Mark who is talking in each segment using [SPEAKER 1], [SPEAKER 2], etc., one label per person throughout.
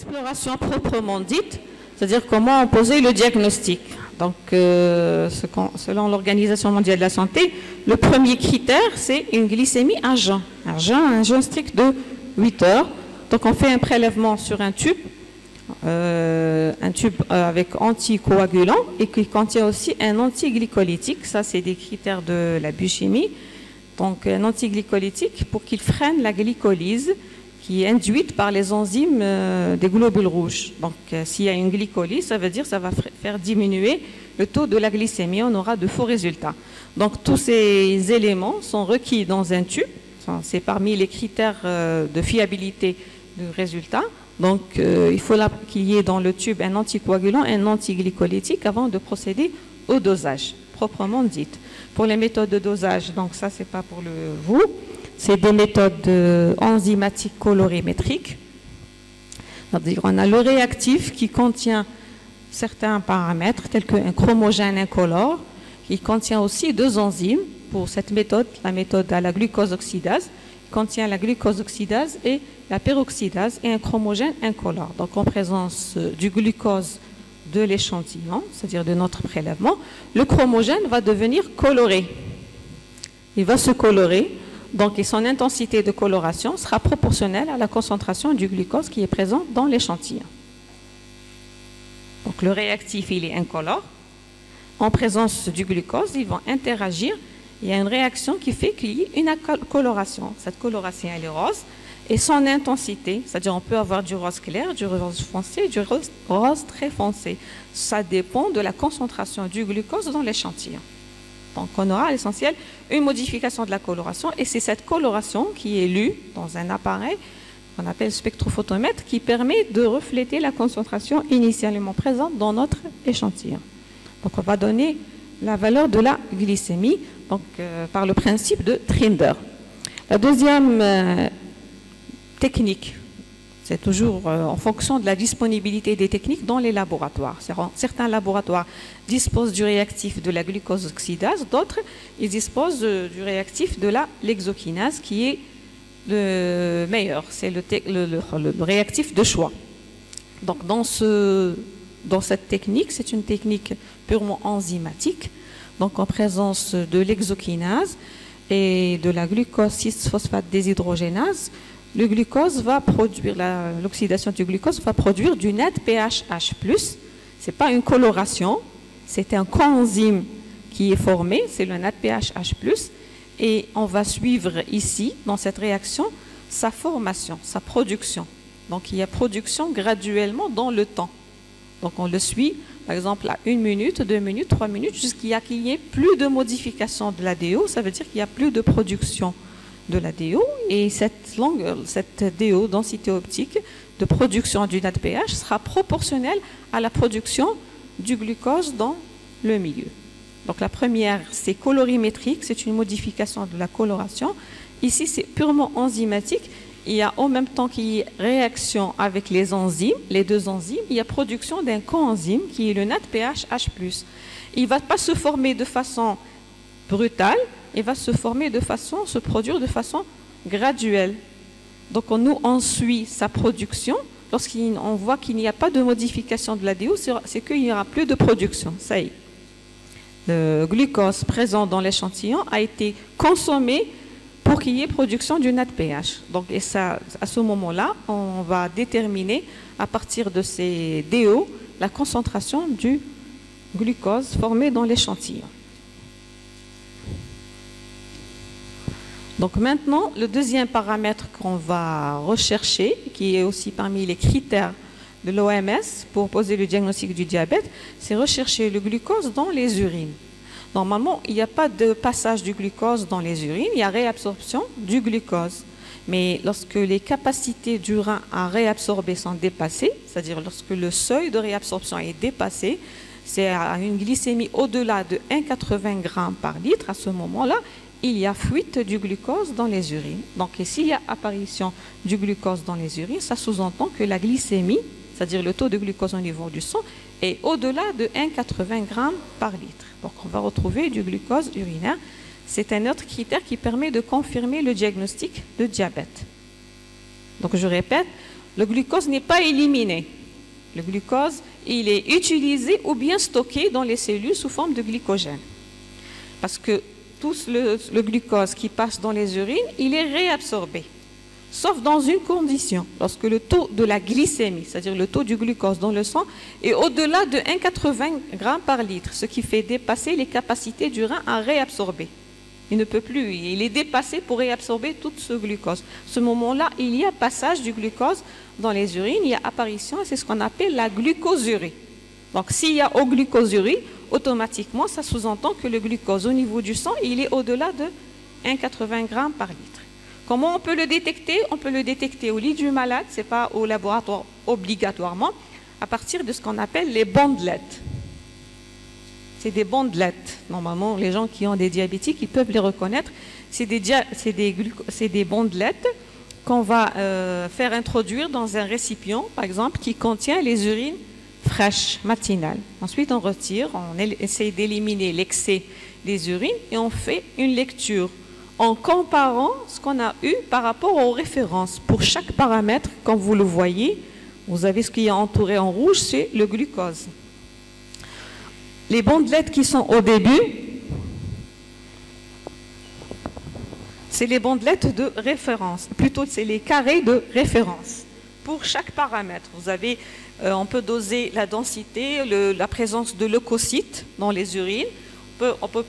[SPEAKER 1] l'exploration proprement dite, c'est-à-dire comment poser le diagnostic. Donc, selon l'Organisation mondiale de la santé, le premier critère, c'est une glycémie à jeun. Un jeûne strict de 8 heures. Donc, on fait un prélèvement sur un tube avec anticoagulant et qui contient aussi un antiglycolytique. Ça, c'est des critères de la biochimie. Donc, un antiglycolytique pour qu'il freine la glycolyse qui est induite par les enzymes des globules rouges. Donc, s'il y a une glycolyse, ça veut dire que ça va faire diminuer le taux de la glycémie. On aura de faux résultats. Donc, tous ces éléments sont requis dans un tube. C'est parmi les critères de fiabilité du résultat. Donc, il faut qu'il y ait dans le tube un anticoagulant, un antiglycolytique avant de procéder au dosage, proprement dit. Pour les méthodes de dosage, donc ça, c'est pas pour vous. C'est des méthodes enzymatiques colorimétriques. C'est-à-dire on a le réactif qui contient certains paramètres tels qu'un chromogène incolore, qui contient aussi deux enzymes pour cette méthode, la méthode à la glucose oxydase, qui contient la glucose oxydase et la peroxydase et un chromogène incolore. Donc en présence du glucose de l'échantillon, c'est-à-dire de notre prélèvement, le chromogène va devenir coloré. Il va se colorer. Donc, et son intensité de coloration sera proportionnelle à la concentration du glucose qui est présent dans l'échantillon. Donc, le réactif, il est incolore. En présence du glucose, ils vont interagir. Il y a une réaction qui fait qu'il y ait une coloration. Cette coloration, elle est rose. Et son intensité, c'est-à-dire on peut avoir du rose clair, du rose foncé, du rose très foncé. Ça dépend de la concentration du glucose dans l'échantillon. Donc, on aura à l'essentiel une modification de la coloration et c'est cette coloration qui est lue dans un appareil qu'on appelle spectrophotomètre qui permet de refléter la concentration initialement présente dans notre échantillon. Donc, on va donner la valeur de la glycémie donc, par le principe de Trinder. La deuxième technique, c'est toujours en fonction de la disponibilité des techniques dans les laboratoires. Certains laboratoires disposent du réactif de la glucose oxydase, d'autres, ils disposent du réactif de la lexokinase qui est le meilleur, c'est le réactif de choix. Donc dans cette technique, c'est une technique purement enzymatique, donc en présence de l'exokinase et de la glucose 6-phosphate déshydrogénase, le glucose va produire, l'oxydation du glucose va produire du net pH-H+. Ce n'est pas une coloration, c'est un coenzyme qui est formé, c'est le net pH-H+. Et on va suivre ici, dans cette réaction, sa formation, sa production. Donc il y a production graduellement dans le temps. Donc on le suit, par exemple, à 1 minute, 2 minutes, 3 minutes, jusqu'à qu'il n'y ait plus de modification de la DO, ça veut dire qu'il n'y a plus de production de la DO et cette DO, densité optique de production du net pH sera proportionnelle à la production du glucose dans le milieu. Donc la première, c'est colorimétrique, c'est une modification de la coloration. Ici, c'est purement enzymatique. Il y a en même temps qu'il y ait réaction avec les enzymes, les deux enzymes, il y a production d'un coenzyme qui est le net pH-H+. Il ne va pas se former de façon brutale, il va se produire de façon graduelle. Donc nous, on suit sa production. Lorsqu'on voit qu'il n'y a pas de modification de la DO, c'est qu'il n'y aura plus de production. Ça y est. Le glucose présent dans l'échantillon a été consommé pour qu'il y ait production du net pH. Donc, et ça, à ce moment-là, on va déterminer à partir de ces DO la concentration du glucose formé dans l'échantillon. Donc maintenant, le deuxième paramètre qu'on va rechercher, qui est aussi parmi les critères de l'OMS pour poser le diagnostic du diabète, c'est rechercher le glucose dans les urines. Normalement, il n'y a pas de passage du glucose dans les urines, il y a réabsorption du glucose. Mais lorsque les capacités du rein à réabsorber sont dépassées, c'est-à-dire lorsque le seuil de réabsorption est dépassé, c'est à une glycémie au-delà de 1,80 g par litre, à ce moment-là, il y a fuite du glucose dans les urines. Donc, s'il y a apparition du glucose dans les urines, ça sous-entend que la glycémie, c'est-à-dire le taux de glucose au niveau du sang, est au-delà de 1,80 g par litre. Donc, on va retrouver du glucose urinaire. C'est un autre critère qui permet de confirmer le diagnostic de diabète. Donc, je répète, Le glucose n'est pas éliminé. Le glucose, il est utilisé ou bien stocké dans les cellules sous forme de glycogène. Parce que tout le glucose qui passe dans les urines, il est réabsorbé. Sauf dans une condition, lorsque le taux de la glycémie, c'est-à-dire le taux du glucose dans le sang, est au-delà de 1,80 g par litre, ce qui fait dépasser les capacités du rein à réabsorber. Il ne peut plus, il est dépassé pour réabsorber tout ce glucose. À ce moment-là, il y a passage du glucose dans les urines, il y a apparition, c'est ce qu'on appelle la glucosurie. Donc s'il y a glucosurie, automatiquement, ça sous-entend que le glucose au niveau du sang, il est au-delà de 1,80 g par litre. Comment on peut le détecter? On peut le détecter au lit du malade, ce n'est pas au laboratoire obligatoirement, à partir de ce qu'on appelle les bandelettes. C'est des bandelettes. Normalement, les gens qui ont des diabétiques, ils peuvent les reconnaître. C'est des bandelettes qu'on va faire introduire dans un récipient, par exemple, qui contient les urines fraîches matinales. Ensuite, on retire, on essaye d'éliminer l'excès des urines et on fait une lecture en comparant ce qu'on a eu par rapport aux références. Pour chaque paramètre, comme vous le voyez, vous avez ce qui est entouré en rouge, c'est le glucose. Les bandelettes qui sont au début, c'est les bandelettes de référence. Plutôt, c'est les carrés de référence. Pour chaque paramètre, vous avez, on peut doser la densité, la présence de leucocytes dans les urines. On peut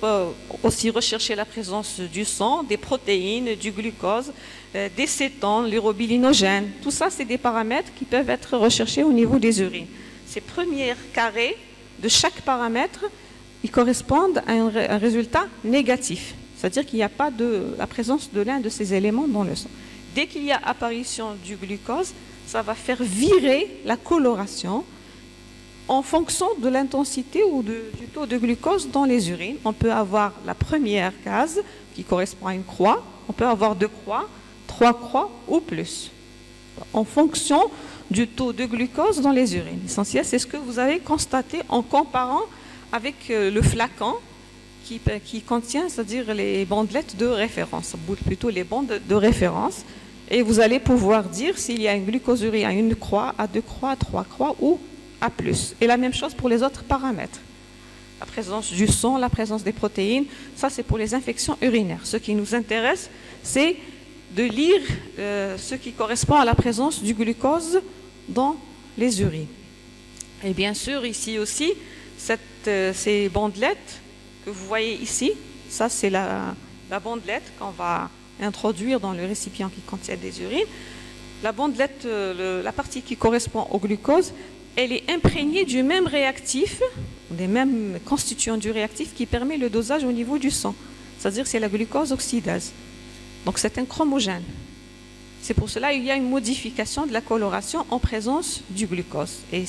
[SPEAKER 1] aussi rechercher la présence du sang, des protéines, du glucose, des cétones, l'urobilinogène. Tout ça, c'est des paramètres qui peuvent être recherchés au niveau des urines. Ces premiers carrés de chaque paramètre, ils correspondent à un résultat négatif. C'est-à-dire qu'il n'y a pas la présence de l'un de ces éléments dans le sang. Dès qu'il y a apparition du glucose, ça va faire virer la coloration en fonction de l'intensité ou du taux de glucose dans les urines. On peut avoir la première case qui correspond à une croix, on peut avoir 2 croix, 3 croix ou plus, en fonction du taux de glucose dans les urines. L'essentiel, c'est ce que vous avez constaté en comparant avec le flacon qui contient, c'est-à-dire les bandelettes de référence, plutôt les bandes de référence, et vous allez pouvoir dire s'il y a une glucosurie à 1 croix, à 2 croix, à 3 croix ou à plus. Et la même chose pour les autres paramètres. La présence du sang, la présence des protéines, ça c'est pour les infections urinaires. Ce qui nous intéresse, c'est de lire ce qui correspond à la présence du glucose dans les urines. Et bien sûr, ici aussi, ces bandelettes que vous voyez ici, ça c'est la bandelette qu'on va introduire dans le récipient qui contient des urines. La bandelette, la partie qui correspond au glucose, elle est imprégnée du même réactif, des mêmes constituants du réactif qui permet le dosage au niveau du sang. C'est-à-dire c'est la glucose oxydase. Donc c'est un chromogène. C'est pour cela qu'il y a une modification de la coloration en présence du glucose. Et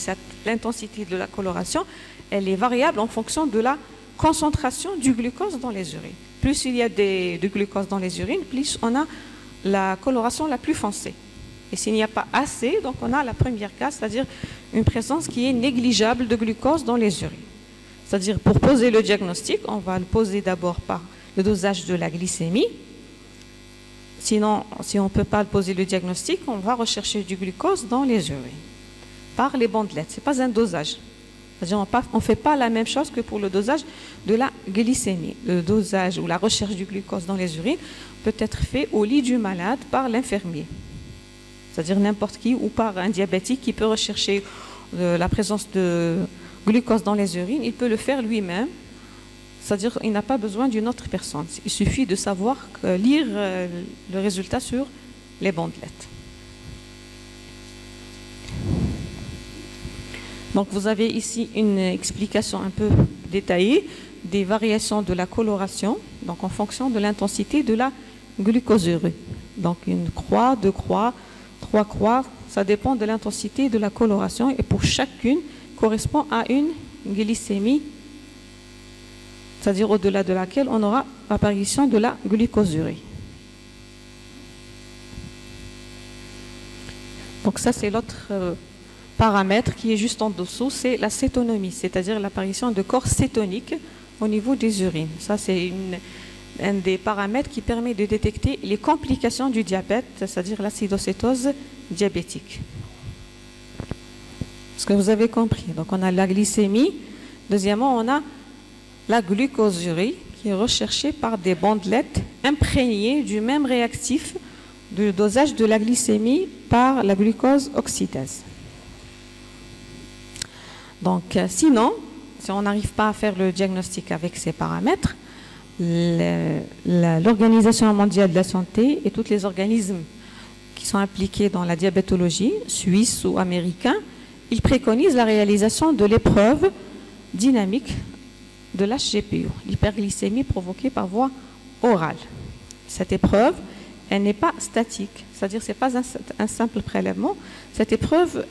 [SPEAKER 1] l'intensité de la coloration, elle est variable en fonction de la concentration du glucose dans les urines. Plus il y a de glucose dans les urines, plus on a la coloration la plus foncée. Et s'il n'y a pas assez, donc on a la première case, c'est-à-dire une présence qui est négligeable de glucose dans les urines. C'est-à-dire pour poser le diagnostic, on va le poser d'abord par le dosage de la glycémie. Sinon, si on ne peut pas poser le diagnostic, on va rechercher du glucose dans les urines par les bandelettes. Ce n'est pas un dosage. C'est-à-dire on ne fait pas la même chose que pour le dosage de la glycémie. Le dosage ou la recherche du glucose dans les urines peut être fait au lit du malade par l'infirmier. C'est-à-dire n'importe qui ou par un diabétique qui peut rechercher la présence de glucose dans les urines, il peut le faire lui-même. C'est-à-dire qu'il n'a pas besoin d'une autre personne. Il suffit de savoir lire le résultat sur les bandelettes. Donc vous avez ici une explication un peu détaillée des variations de la coloration, donc en fonction de l'intensité de la glucosurie. Donc une croix, 2 croix, 3 croix, ça dépend de l'intensité de la coloration et pour chacune correspond à une glycémie, c'est-à-dire au-delà de laquelle on aura l'apparition de la glucosurie. Donc ça c'est l'autre paramètre qui est juste en dessous, c'est la cétonomie, c'est-à-dire l'apparition de corps cétoniques au niveau des urines. Ça c'est un des paramètres qui permet de détecter les complications du diabète, c'est-à-dire l'acidocétose diabétique. Est-ce que vous avez compris? Donc on a la glycémie. Deuxièmement, on a la glucosurie qui est recherchée par des bandelettes imprégnées du même réactif du dosage de la glycémie par la glucose oxydase. Donc sinon, si on n'arrive pas à faire le diagnostic avec ces paramètres, l'Organisation mondiale de la santé et tous les organismes qui sont impliqués dans la diabétologie, suisses ou américains, ils préconisent la réalisation de l'épreuve dynamique de l'HGPO, l'hyperglycémie provoquée par voie orale. Cette épreuve, elle n'est pas statique, c'est-à-dire ce n'est pas un simple prélèvement. Cette épreuve,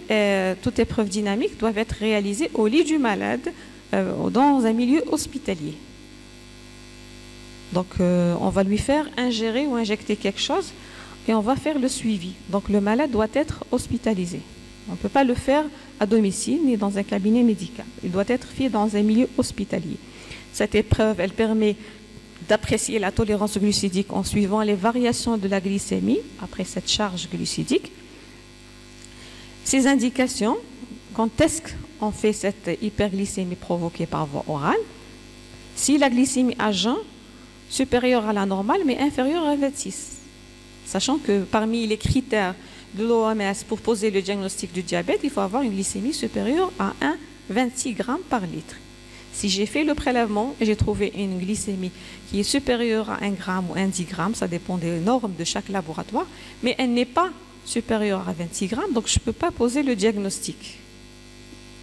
[SPEAKER 1] toute épreuve dynamique doit être réalisée au lit du malade dans un milieu hospitalier. Donc on va lui faire ingérer ou injecter quelque chose et on va faire le suivi. Donc le malade doit être hospitalisé. On ne peut pas le faire à domicile ni dans un cabinet médical. Il doit être fait dans un milieu hospitalier. Cette épreuve, elle permet d'apprécier la tolérance glucidique en suivant les variations de la glycémie après cette charge glucidique. Ces indications, quand est-ce qu'on fait cette hyperglycémie provoquée par voie orale? Si la glycémie à jeun supérieure à la normale mais inférieure à 26. Sachant que parmi les critères de l'OMS pour poser le diagnostic du diabète, il faut avoir une glycémie supérieure à 1,26 g par litre. Si j'ai fait le prélèvement et j'ai trouvé une glycémie qui est supérieure à 1 g ou 1,10 g, ça dépend des normes de chaque laboratoire, mais elle n'est pas supérieure à 26 g, donc je ne peux pas poser le diagnostic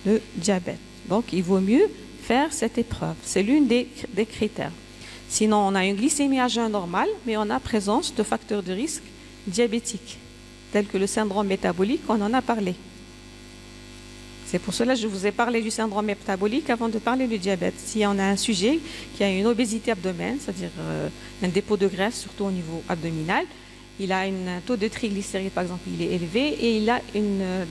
[SPEAKER 1] de diabète. Donc il vaut mieux faire cette épreuve. C'est l'une des critères. Sinon, on a une glycémie à jeun normale, mais on a présence de facteurs de risque diabétiques, tels que le syndrome métabolique, on en a parlé. C'est pour cela que je vous ai parlé du syndrome métabolique avant de parler du diabète. Si on a un sujet qui a une obésité abdomen, c'est-à-dire un dépôt de graisse, surtout au niveau abdominal, il a un taux de triglycérides, par exemple, il est élevé et il a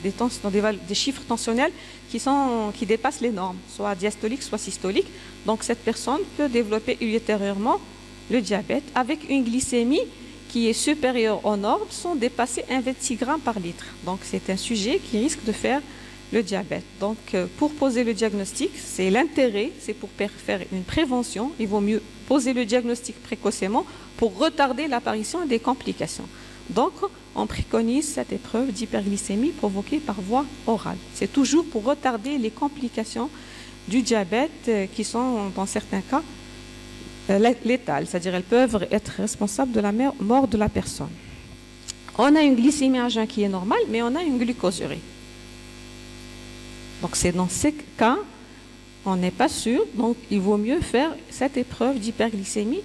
[SPEAKER 1] des chiffres tensionnels qui dépassent les normes, soit diastoliques, soit systoliques. Donc cette personne peut développer ultérieurement le diabète avec une glycémie qui est supérieure aux normes sans dépasser 1,26 g par litre. Donc c'est un sujet qui risque de faire le diabète. Donc pour poser le diagnostic, c'est l'intérêt, c'est pour faire une prévention. Il vaut mieux poser le diagnostic précocement pour retarder l'apparition des complications. Donc on préconise cette épreuve d'hyperglycémie provoquée par voie orale. C'est toujours pour retarder les complications du diabète qui sont dans certains cas létales, c'est-à-dire elles peuvent être responsables de la mort de la personne. On a une glycémie à jeun qui est normale, mais on a une glucosurie. Donc c'est dans ces cas, on n'est pas sûr, donc il vaut mieux faire cette épreuve d'hyperglycémie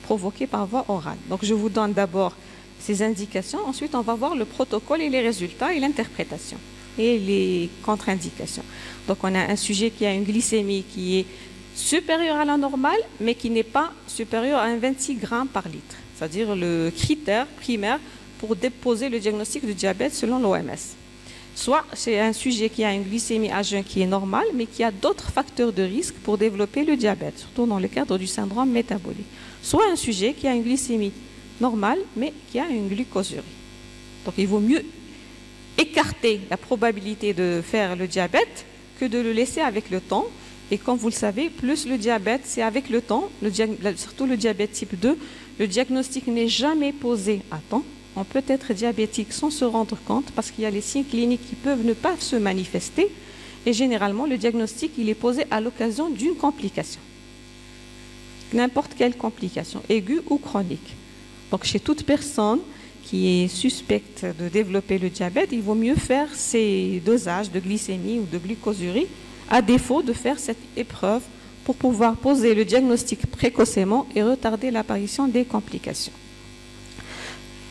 [SPEAKER 1] provoquée par voie orale. Donc je vous donne d'abord ces indications, ensuite on va voir le protocole et les résultats et l'interprétation et les contre-indications. Donc on a un sujet qui a une glycémie qui est supérieure à la normale, mais qui n'est pas supérieure à 1,26 g par litre, c'est-à-dire le critère primaire pour déposer le diagnostic de diabète selon l'OMS. Soit c'est un sujet qui a une glycémie à jeun qui est normale, mais qui a d'autres facteurs de risque pour développer le diabète, surtout dans le cadre du syndrome métabolique. Soit un sujet qui a une glycémie normale, mais qui a une glucosurie. Donc il vaut mieux écarter la probabilité de faire le diabète que de le laisser avec le temps. Et comme vous le savez, plus le diabète, c'est avec le temps, surtout le diabète type 2, le diagnostic n'est jamais posé à temps. On peut être diabétique sans se rendre compte parce qu'il y a les signes cliniques qui peuvent ne pas se manifester. Et généralement, le diagnostic, il est posé à l'occasion d'une complication. N'importe quelle complication, aiguë ou chronique. Donc, chez toute personne qui est suspecte de développer le diabète, il vaut mieux faire ces dosages de glycémie ou de glucosurie, à défaut de faire cette épreuve pour pouvoir poser le diagnostic précocement et retarder l'apparition des complications.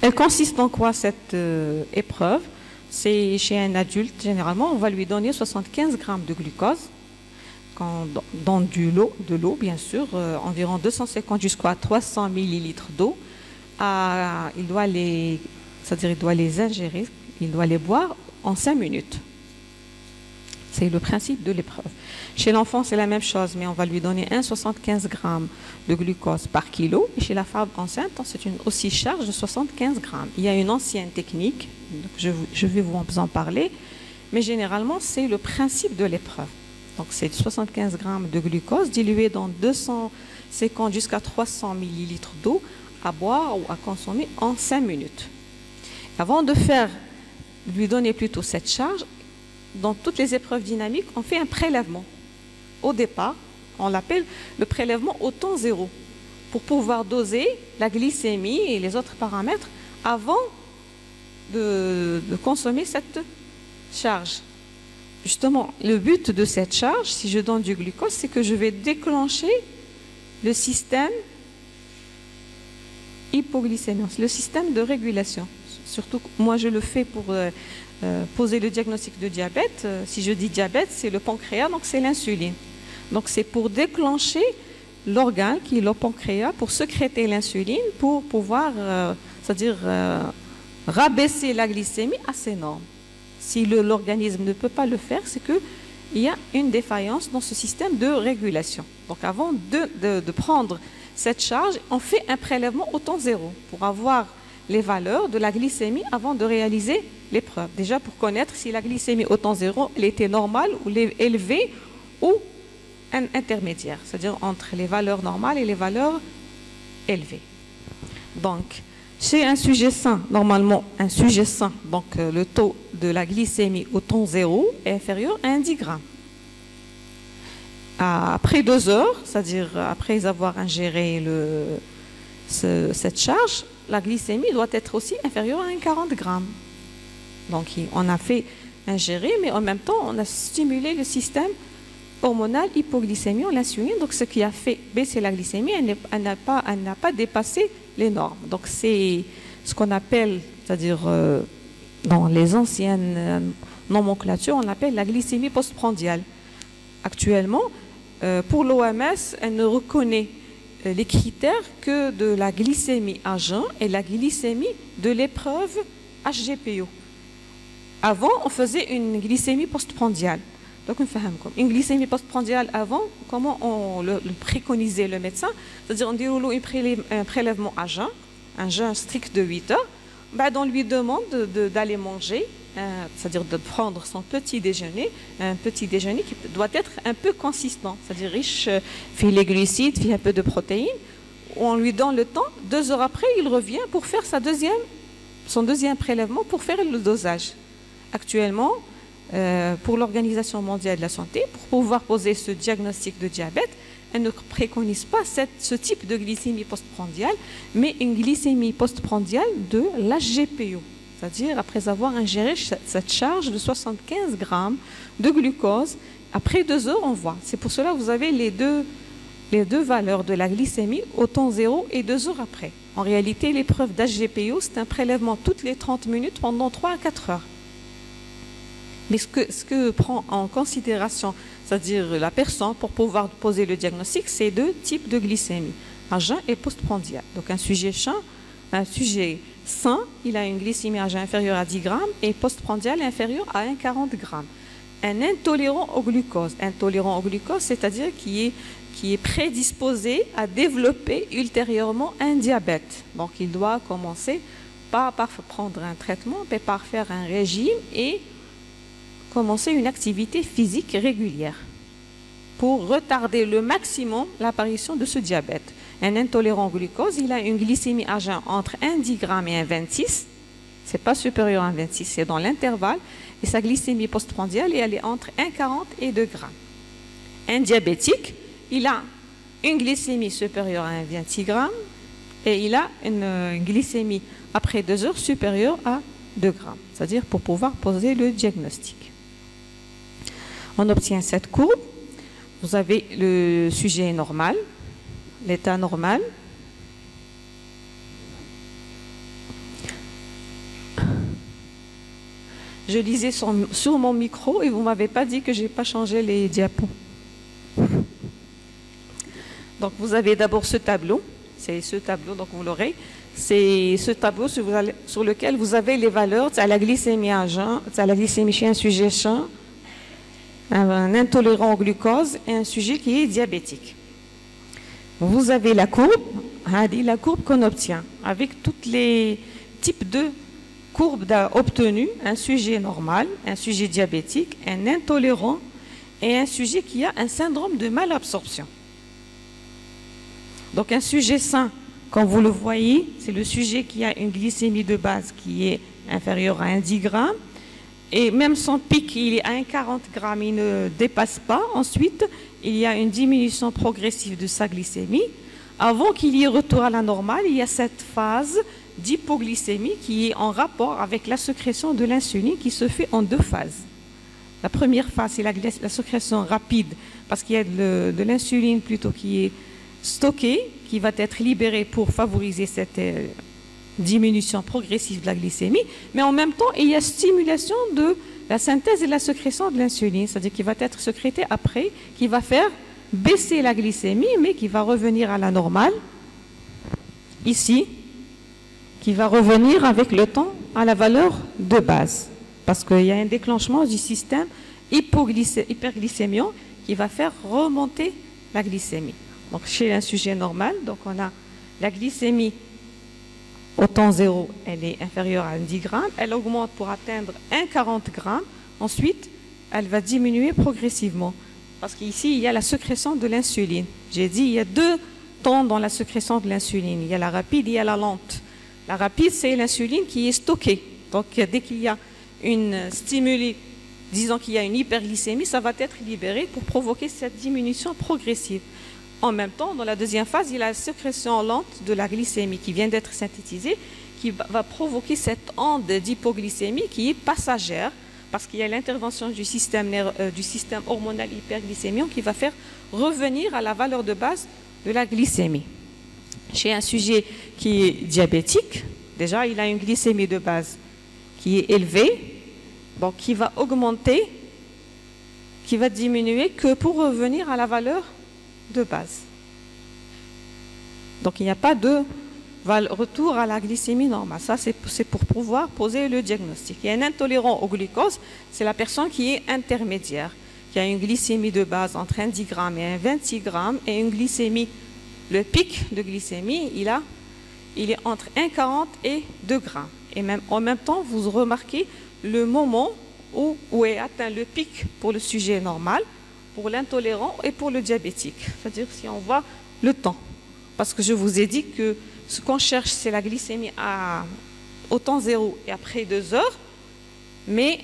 [SPEAKER 1] Elle consiste en quoi cette épreuve? C'est chez un adulte, généralement, on va lui donner 75 g de glucose dans de l'eau, bien sûr, environ 250 jusqu'à 300 ml d'eau. Il doit les ingérer, il doit les boire en 5 minutes. C'est le principe de l'épreuve. Chez l'enfant, c'est la même chose, mais on va lui donner 1,75 g de glucose par kilo. Et chez la femme enceinte, c'est une aussi charge de 75 g. Il y a une ancienne technique, je vais vous en parler, mais généralement, c'est le principe de l'épreuve. Donc, c'est 75 grammes de glucose dilué dans 250 jusqu'à 300 millilitres d'eau à boire ou à consommer en 5 minutes. Avant de lui donner plutôt cette charge, dans toutes les épreuves dynamiques, on fait un prélèvement. Au départ, on l'appelle le prélèvement au temps zéro, pour pouvoir doser la glycémie et les autres paramètres avant de consommer cette charge. Justement, le but de cette charge, si je donne du glucose, c'est que je vais déclencher le système hypoglycémique, le système de régulation. Surtout, moi, je le fais pour poser le diagnostic de diabète. Si je dis diabète, c'est le pancréas, donc c'est l'insuline. Donc, c'est pour déclencher l'organe qui est le pancréas, pour sécréter l'insuline, pour pouvoir, c'est-à-dire rabaisser la glycémie à ses normes. Si l'organisme ne peut pas le faire, c'est qu'il y a une défaillance dans ce système de régulation. Donc, avant de prendre cette charge, on fait un prélèvement au temps zéro pour avoir les valeurs de la glycémie avant de réaliser l'épreuve. Déjà, pour connaître si la glycémie au temps zéro, elle était normale ou élevée ou intermédiaire, c'est-à-dire entre les valeurs normales et les valeurs élevées. Donc, chez un sujet sain, normalement, un sujet sain, donc le taux de la glycémie au temps zéro est inférieur à 10 grammes. Après 2 heures, c'est-à-dire après avoir ingéré cette charge, la glycémie doit être aussi inférieure à 40 grammes. Donc, on a fait ingérer, mais en même temps, on a stimulé le système hormonal hypoglycémie, l'insuline. Donc, ce qui a fait baisser la glycémie, elle n'a pas dépassé les normes. Donc, c'est ce qu'on appelle, c'est-à-dire dans les anciennes nomenclatures, on appelle la glycémie postprandiale. Actuellement, pour l'OMS, elle ne reconnaît les critères que de la glycémie à jeun et la glycémie de l'épreuve HGPO. Avant, on faisait une glycémie postprandiale. Donc, une glycémie postprandiale avant, comment on le préconisait le médecin? C'est-à-dire, on dit un prélèvement à jeun, un jeûne strict de 8 heures. On lui demande d'aller manger, c'est-à-dire de prendre son petit déjeuner, un petit déjeuner qui doit être un peu consistant, c'est-à-dire riche, fait les glucides, fait un peu de protéines. On lui donne le temps, 2 heures après, il revient pour faire son deuxième prélèvement pour faire le dosage. Actuellement, pour l'Organisation mondiale de la santé, pour pouvoir poser ce diagnostic de diabète, elle ne préconise pas ce type de glycémie postprandiale, mais une glycémie postprandiale de l'HGPO, c'est-à-dire après avoir ingéré cette charge de 75 grammes de glucose. Après 2 heures, on voit. C'est pour cela que vous avez les deux valeurs de la glycémie au temps zéro et 2 heures après. En réalité, l'épreuve d'HGPO, c'est un prélèvement toutes les 30 minutes pendant 3 à 4 heures. Mais ce que prend en considération, c'est-à-dire la personne, pour pouvoir poser le diagnostic, c'est 2 types de glycémie, à jeun et postprandial. Donc un sujet sain, il a une glycémie à jeun inférieure à 10 grammes et postprandial inférieure à 1,40 grammes. Un intolérant au glucose, c'est-à-dire qui est prédisposé à développer ultérieurement un diabète. Donc il doit commencer pas par prendre un traitement, mais par faire un régime et commencer une activité physique régulière pour retarder le maximum l'apparition de ce diabète. Un intolérant au glucose, il a une glycémie à jeun entre 1,10 g et 1,26. Ce n'est pas supérieur à 1,26, c'est dans l'intervalle. Et sa glycémie postprandiale, elle est entre 1,40 et 2 g. Un diabétique, il a une glycémie supérieure à 1,26 g et il a une glycémie après 2 heures supérieure à 2 g. C'est-à-dire pour pouvoir poser le diagnostic. On obtient cette courbe. Vous avez le sujet normal, l'état normal. Je lisais sur mon micro et vous ne m'avez pas dit que je n'ai pas changé les diapos. Donc vous avez d'abord ce tableau. C'est ce tableau, donc vous l'aurez. C'est ce tableau sur lequel vous avez les valeurs à la glycémie à jeun, à la glycémie chez un sujet sain, un intolérant au glucose et un sujet qui est diabétique. Vous avez la courbe qu'on obtient avec tous les types de courbe obtenue, un sujet normal, un sujet diabétique, un intolérant et un sujet qui a un syndrome de malabsorption. Donc un sujet sain, comme vous le voyez, c'est le sujet qui a une glycémie de base qui est inférieure à 10 grammes. Et même son pic, il est à 1,40 grammes, il ne dépasse pas. Ensuite, il y a une diminution progressive de sa glycémie. Avant qu'il y ait retour à la normale, il y a cette phase d'hypoglycémie qui est en rapport avec la sécrétion de l'insuline qui se fait en deux phases. La première phase, c'est la sécrétion rapide parce qu'il y a de l'insuline plutôt qui est stockée, qui va être libérée pour favoriser cette diminution progressive de la glycémie. Mais en même temps, il y a stimulation de la synthèse et la sécrétion de l'insuline, c'est-à-dire qu'il va être sécrété après, qui va faire baisser la glycémie, mais qui va revenir à la normale, ici, qui va revenir avec le temps à la valeur de base. Parce qu'il y a un déclenchement du système hyperglycémiant qui va faire remonter la glycémie. Donc chez un sujet normal, donc on a la glycémie au temps zéro, elle est inférieure à 10 grammes, elle augmente pour atteindre 1,40 grammes, ensuite elle va diminuer progressivement. Parce qu'ici, il y a la sécrétion de l'insuline. J'ai dit, il y a deux temps dans la sécrétion de l'insuline. Il y a la rapide et il y a la lente. La rapide, c'est l'insuline qui est stockée. Donc, dès qu'il y a une stimuli, disons qu'il y a une hyperglycémie, ça va être libéré pour provoquer cette diminution progressive. En même temps, dans la deuxième phase, il y a la sécrétion lente de la glycémie qui vient d'être synthétisée, qui va provoquer cette onde d'hypoglycémie qui est passagère, parce qu'il y a l'intervention du système hormonal hyperglycémiant qui va faire revenir à la valeur de base de la glycémie. Chez un sujet qui est diabétique, déjà il a une glycémie de base qui est élevée, donc qui va augmenter, qui va diminuer que pour revenir à la valeur de base. Donc il n'y a pas de retour à la glycémie normale. Ça, c'est pour pouvoir poser le diagnostic. Il y a un intolérant au glucose, c'est la personne qui est intermédiaire, qui a une glycémie de base entre 10 grammes et 26 grammes, et une glycémie, le pic de glycémie, il est entre 1,40 et 2 grammes. Et même, en même temps, vous remarquez le moment où est atteint le pic pour le sujet normal, pour l'intolérant et pour le diabétique. C'est-à-dire si on voit le temps. Parce que je vous ai dit que ce qu'on cherche, c'est la glycémie au temps zéro et après 2 heures. Mais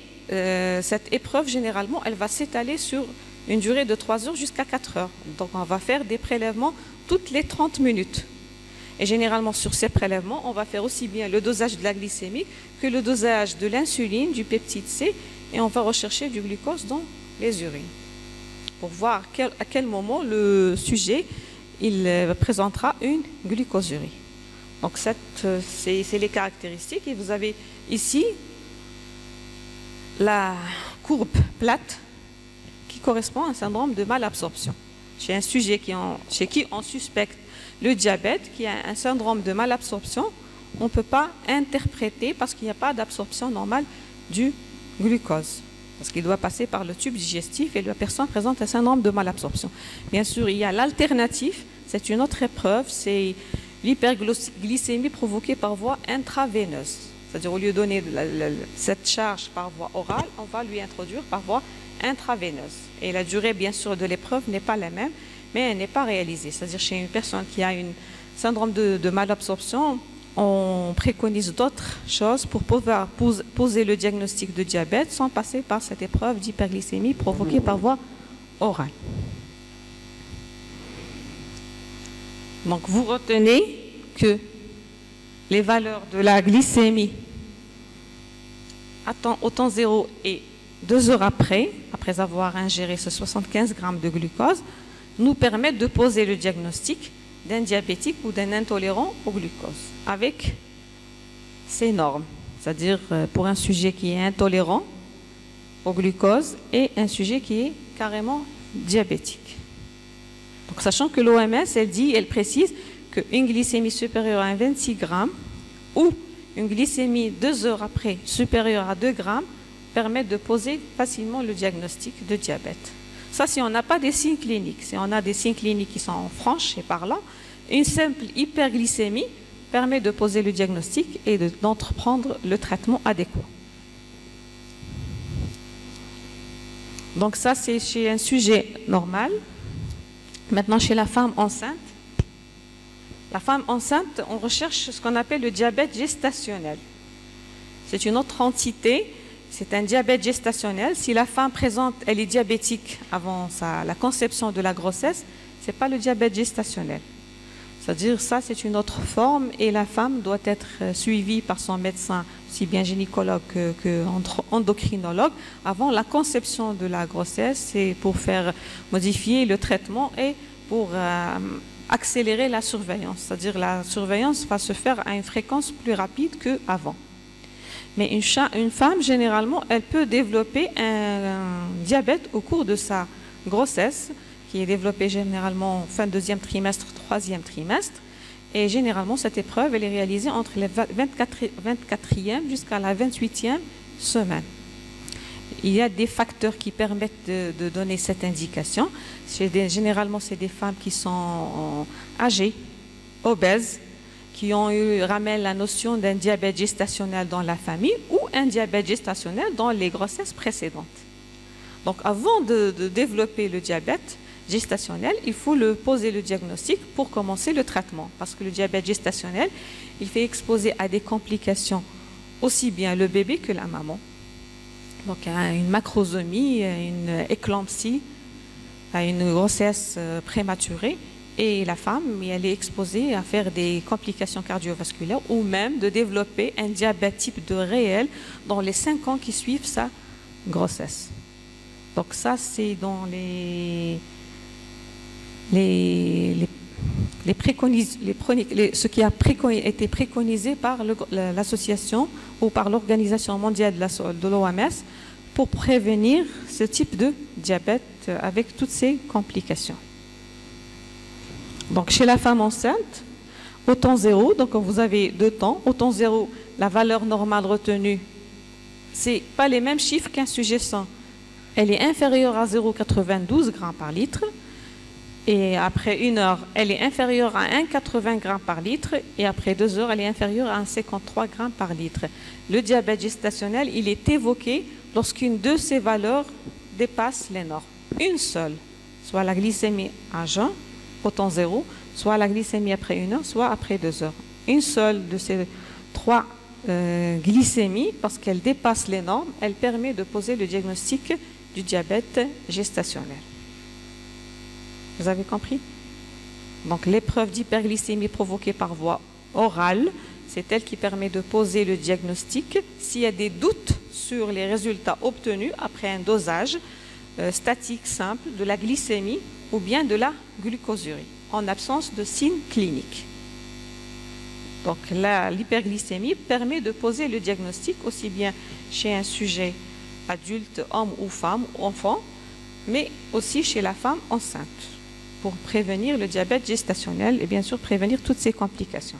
[SPEAKER 1] cette épreuve, généralement, elle va s'étaler sur une durée de 3 heures jusqu'à 4 heures. Donc, on va faire des prélèvements toutes les 30 minutes. Et généralement, sur ces prélèvements, on va faire aussi bien le dosage de la glycémie que le dosage de l'insuline, du peptide C, et on va rechercher du glucose dans les urines pour voir à quel moment le sujet il présentera une glucosurie. Donc, c'est les caractéristiques. Et vous avez ici la courbe plate qui correspond à un syndrome de malabsorption. Chez un sujet chez qui on suspecte le diabète, qui a un syndrome de malabsorption, on ne peut pas interpréter parce qu'il n'y a pas d'absorption normale du glucose. Parce qu'il doit passer par le tube digestif et la personne présente un syndrome de malabsorption. Bien sûr, il y a l'alternative, c'est une autre épreuve, c'est l'hyperglycémie provoquée par voie intraveineuse. C'est-à-dire, au lieu de donner cette charge par voie orale, on va lui introduire par voie intraveineuse. Et la durée, bien sûr, de l'épreuve n'est pas la même, mais elle n'est pas réalisée. C'est-à-dire, chez une personne qui a un syndrome de malabsorption, on préconise d'autres choses pour pouvoir poser le diagnostic de diabète sans passer par cette épreuve d'hyperglycémie provoquée par voie orale. Donc, vous retenez que les valeurs de la glycémie au temps zéro et 2 heures après avoir ingéré ce 75 grammes de glucose, nous permettent de poser le diagnostic d'un diabétique ou d'un intolérant au glucose avec ces normes, c'est-à-dire pour un sujet qui est intolérant au glucose et un sujet qui est carrément diabétique. Donc, sachant que l'OMS, elle précise qu'une glycémie supérieure à 26 grammes ou une glycémie 2 heures après supérieure à 2 grammes permet de poser facilement le diagnostic de diabète. Ça, si on n'a pas des signes cliniques. Si on a des signes cliniques qui sont franches et par là, une simple hyperglycémie permet de poser le diagnostic et d'entreprendre le traitement adéquat. Donc ça, c'est chez un sujet normal. Maintenant, chez la femme enceinte, on recherche ce qu'on appelle le diabète gestationnel. C'est une autre entité, c'est un diabète gestationnel. Si la femme présente, elle est diabétique avant la conception de la grossesse, ce n'est pas le diabète gestationnel. C'est-à-dire ça, c'est une autre forme et la femme doit être suivie par son médecin, aussi bien gynécologue que endocrinologue, avant la conception de la grossesse. C'est pour faire modifier le traitement et pour accélérer la surveillance. C'est-à-dire la surveillance va se faire à une fréquence plus rapide qu'avant. Mais une femme, généralement, elle peut développer un diabète au cours de sa grossesse, qui est développé généralement fin deuxième trimestre, troisième trimestre. Et généralement, cette épreuve, elle est réalisée entre la 24e jusqu'à la 28e semaine. Il y a des facteurs qui permettent de donner cette indication. Généralement, c'est des femmes qui sont âgées, obèses, qui ramènent la notion d'un diabète gestationnel dans la famille ou un diabète gestationnel dans les grossesses précédentes. Donc, avant de développer le diabète gestationnel, il faut poser le diagnostic pour commencer le traitement. Parce que le diabète gestationnel, il fait exposer à des complications aussi bien le bébé que la maman. Donc, à une macrosomie, une éclampsie, à une grossesse prématurée. Et la femme, elle est exposée à faire des complications cardiovasculaires ou même de développer un diabète type 2 réel dans les 5 ans qui suivent sa grossesse. Donc ça, c'est dans ce qui a été préconisé par l'association ou par l'Organisation mondiale de l'OMS pour prévenir ce type de diabète avec toutes ses complications. Donc chez la femme enceinte, au temps zéro, donc vous avez 2 temps. Au temps zéro, la valeur normale retenue, c'est pas les mêmes chiffres qu'un sujet sain. Elle est inférieure à 0,92 grammes par litre. Et après 1 heure, elle est inférieure à 1,80 grammes par litre. Et après 2 heures, elle est inférieure à 1,53 grammes par litre. Le diabète gestationnel, il est évoqué lorsqu'une de ces valeurs dépasse les normes. Une seule, soit la glycémie à jeun, au temps zéro, soit la glycémie après 1 heure, soit après 2 heures. Une seule de ces 3 glycémies, parce qu'elle dépasse les normes, elle permet de poser le diagnostic du diabète gestationnel. Vous avez compris? Donc l'épreuve d'hyperglycémie provoquée par voie orale, c'est elle qui permet de poser le diagnostic s'il y a des doutes sur les résultats obtenus après un dosage statique simple de la glycémie ou bien de la glucosurie, en absence de signes cliniques. Donc l'hyperglycémie permet de poser le diagnostic aussi bien chez un sujet adulte, homme ou femme, ou enfant, mais aussi chez la femme enceinte, pour prévenir le diabète gestationnel et bien sûr prévenir toutes ces complications.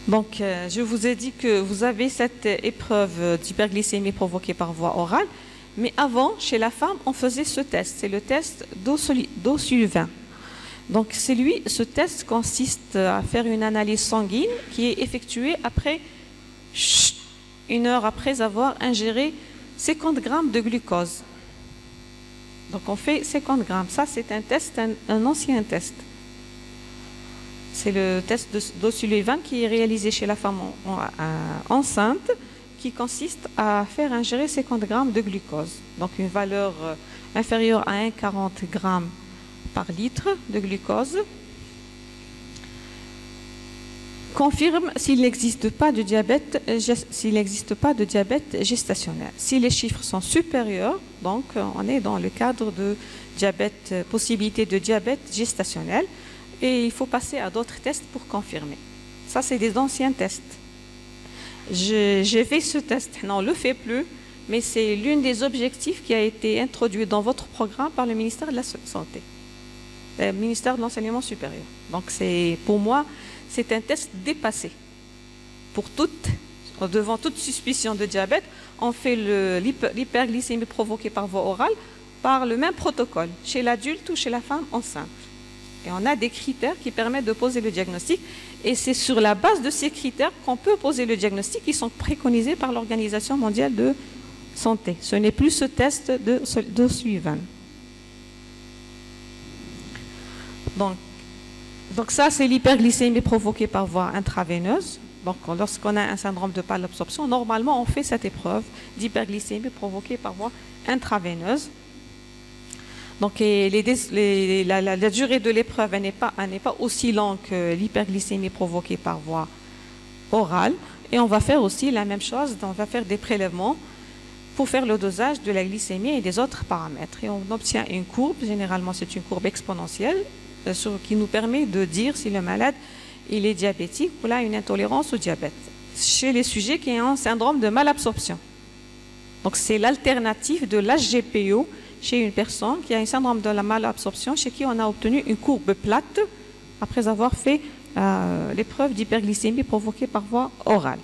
[SPEAKER 1] Donc, je vous ai dit que vous avez cette épreuve d'hyperglycémie provoquée par voie orale, mais avant, chez la femme, on faisait ce test. C'est le test d'O-Sullivan. Donc, ce test consiste à faire une analyse sanguine qui est effectuée après 1 heure après avoir ingéré 50 grammes de glucose. Donc, on fait 50 grammes. Ça, c'est un test, un ancien test. C'est le test d'O-Sullivan qui est réalisé chez la femme enceinte, qui consiste à faire ingérer 50 grammes de glucose. Donc une valeur inférieure à 1,40 grammes par litre de glucose. Confirme s'il n'existe pas de diabète gestationnel. Si les chiffres sont supérieurs, donc on est dans le cadre de diabète, possibilité de diabète gestationnel. Et il faut passer à d'autres tests pour confirmer. Ça, c'est des anciens tests. J'ai fait ce test, non, on ne le fait plus, mais c'est l'un des objectifs qui a été introduit dans votre programme par le ministère de la Santé, le ministère de l'Enseignement supérieur. Donc, pour moi, c'est un test dépassé. Devant toute suspicion de diabète, on fait l'hyperglycémie provoquée par voie orale par le même protocole, chez l'adulte ou chez la femme enceinte. Et on a des critères qui permettent de poser le diagnostic. Et c'est sur la base de ces critères qu'on peut poser le diagnostic qui sont préconisés par l'Organisation mondiale de santé. Ce n'est plus ce test de Sullivan. Donc ça, c'est l'hyperglycémie provoquée par voie intraveineuse. Donc lorsqu'on a un syndrome de malabsorption, normalement on fait cette épreuve d'hyperglycémie provoquée par voie intraveineuse. Donc la durée de l'épreuve n'est pas aussi longue que l'hyperglycémie provoquée par voie orale. Et on va faire aussi la même chose, on va faire des prélèvements pour faire le dosage de la glycémie et des autres paramètres. Et on obtient une courbe, généralement c'est une courbe exponentielle, qui nous permet de dire si le malade il est diabétique ou là une intolérance au diabète. Chez les sujets qui ont un syndrome de malabsorption. Donc c'est l'alternative de l'HGPO chez une personne qui a un syndrome de la malabsorption, chez qui on a obtenu une courbe plate après avoir fait l'épreuve d'hyperglycémie provoquée par voie orale.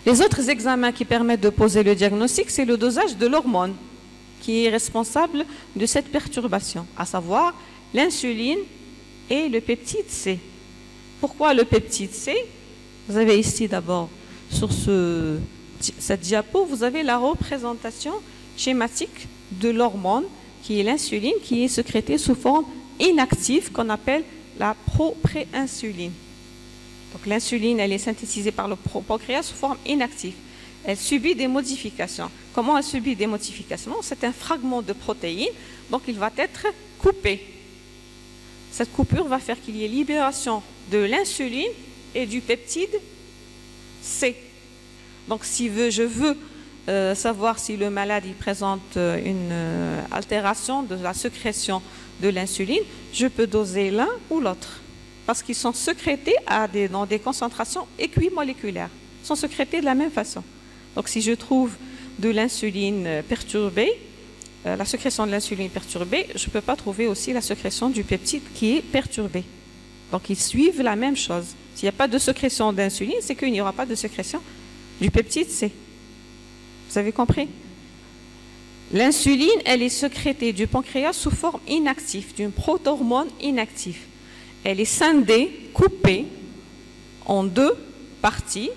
[SPEAKER 1] Les autres examens qui permettent de poser le diagnostic, c'est le dosage de l'hormone qui est responsable de cette perturbation, à savoir l'insuline et le peptide C. Pourquoi le peptide C? Vous avez ici d'abord, sur cette diapo, vous avez la représentation schématique de l'hormone qui est l'insuline, qui est sécrétée sous forme inactive qu'on appelle la propréinsuline. Donc l'insuline, elle est synthétisée par le pancréas sous forme inactive. Elle subit des modifications. Comment elle subit des modifications? C'est un fragment de protéine, donc il va être coupé. Cette coupure va faire qu'il y ait libération de l'insuline et du peptide C. Donc si je veux savoir si le malade il présente une altération de la sécrétion de l'insuline, je peux doser l'un ou l'autre. Parce qu'ils sont sécrétés dans des concentrations équimoléculaires. Ils sont sécrétés de la même façon. Donc si je trouve de l'insuline perturbée, la sécrétion de l'insuline perturbée, je ne peux pas trouver aussi la sécrétion du peptide qui est perturbée. Donc ils suivent la même chose. S'il n'y a pas de sécrétion d'insuline, c'est qu'il n'y aura pas de sécrétion du peptide C. Vous avez compris? L'insuline, elle est sécrétée du pancréas sous forme inactive, d'une protohormone inactive. Elle est scindée, coupée en deux parties,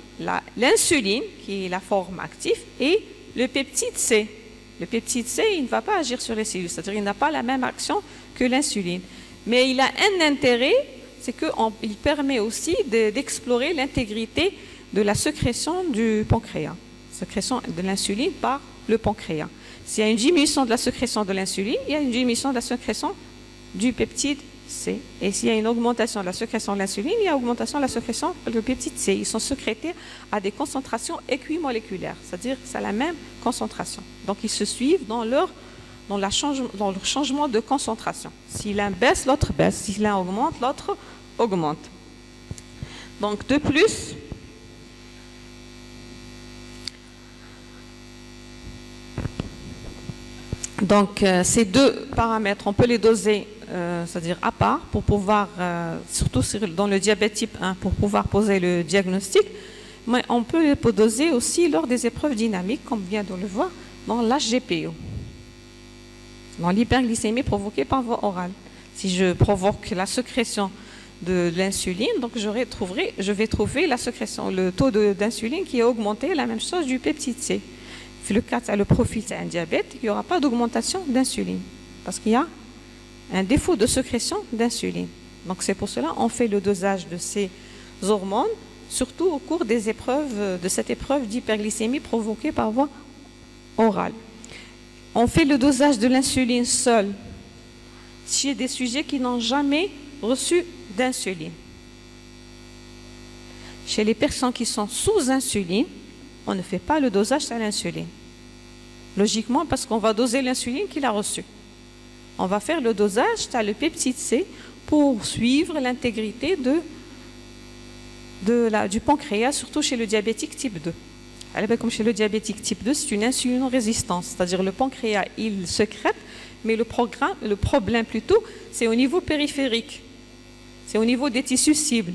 [SPEAKER 1] l'insuline, qui est la forme active, et le peptide C. Le peptide C, il ne va pas agir sur les cellules, c'est-à-dire qu'il n'a pas la même action que l'insuline. Mais il a un intérêt, c'est qu'il permet aussi d'explorer l'intégrité de la sécrétion du pancréas, sécrétion de l'insuline par le pancréas. S'il y a une diminution de la sécrétion de l'insuline, il y a une diminution de la sécrétion du peptide C. Et s'il y a une augmentation de la sécrétion de l'insuline, il y a une augmentation de la sécrétion du peptide C. Ils sont sécrétés à des concentrations équimoléculaires, c'est-à-dire que c'est la même concentration. Donc ils se suivent dans le changement de concentration. Si l'un baisse, l'autre baisse. Si l'un augmente, l'autre augmente. Donc de plus, ces deux paramètres, on peut les doser, c'est-à-dire à part, pour pouvoir, surtout dans le diabète type 1, pour pouvoir poser le diagnostic, mais on peut les doser aussi lors des épreuves dynamiques, comme vient de le voir, dans l'HGPO, dans l'hyperglycémie provoquée par voie orale. Si je provoque la sécrétion de l'insuline, donc je vais trouver la sécrétion, le taux d'insuline qui est augmenté, la même chose du peptide C. Le cas, le profil, c'est un diabète, il n'y aura pas d'augmentation d'insuline parce qu'il y a un défaut de sécrétion d'insuline. Donc c'est pour cela qu'on fait le dosage de ces hormones, surtout au cours des épreuves, de cette épreuve d'hyperglycémie provoquée par voie orale. On fait le dosage de l'insuline seule chez des sujets qui n'ont jamais reçu d'insuline. Chez les personnes qui sont sous insuline, on ne fait pas le dosage à l'insuline. Logiquement, parce qu'on va doser l'insuline qu'il a reçue. On va faire le dosage à le peptide C pour suivre l'intégrité du pancréas, surtout chez le diabétique type 2. Alors, comme chez le diabétique type 2, c'est une insulinorésistance, c'est-à-dire le pancréas, il sécrète, mais le problème plutôt, c'est au niveau périphérique, c'est au niveau des tissus cibles.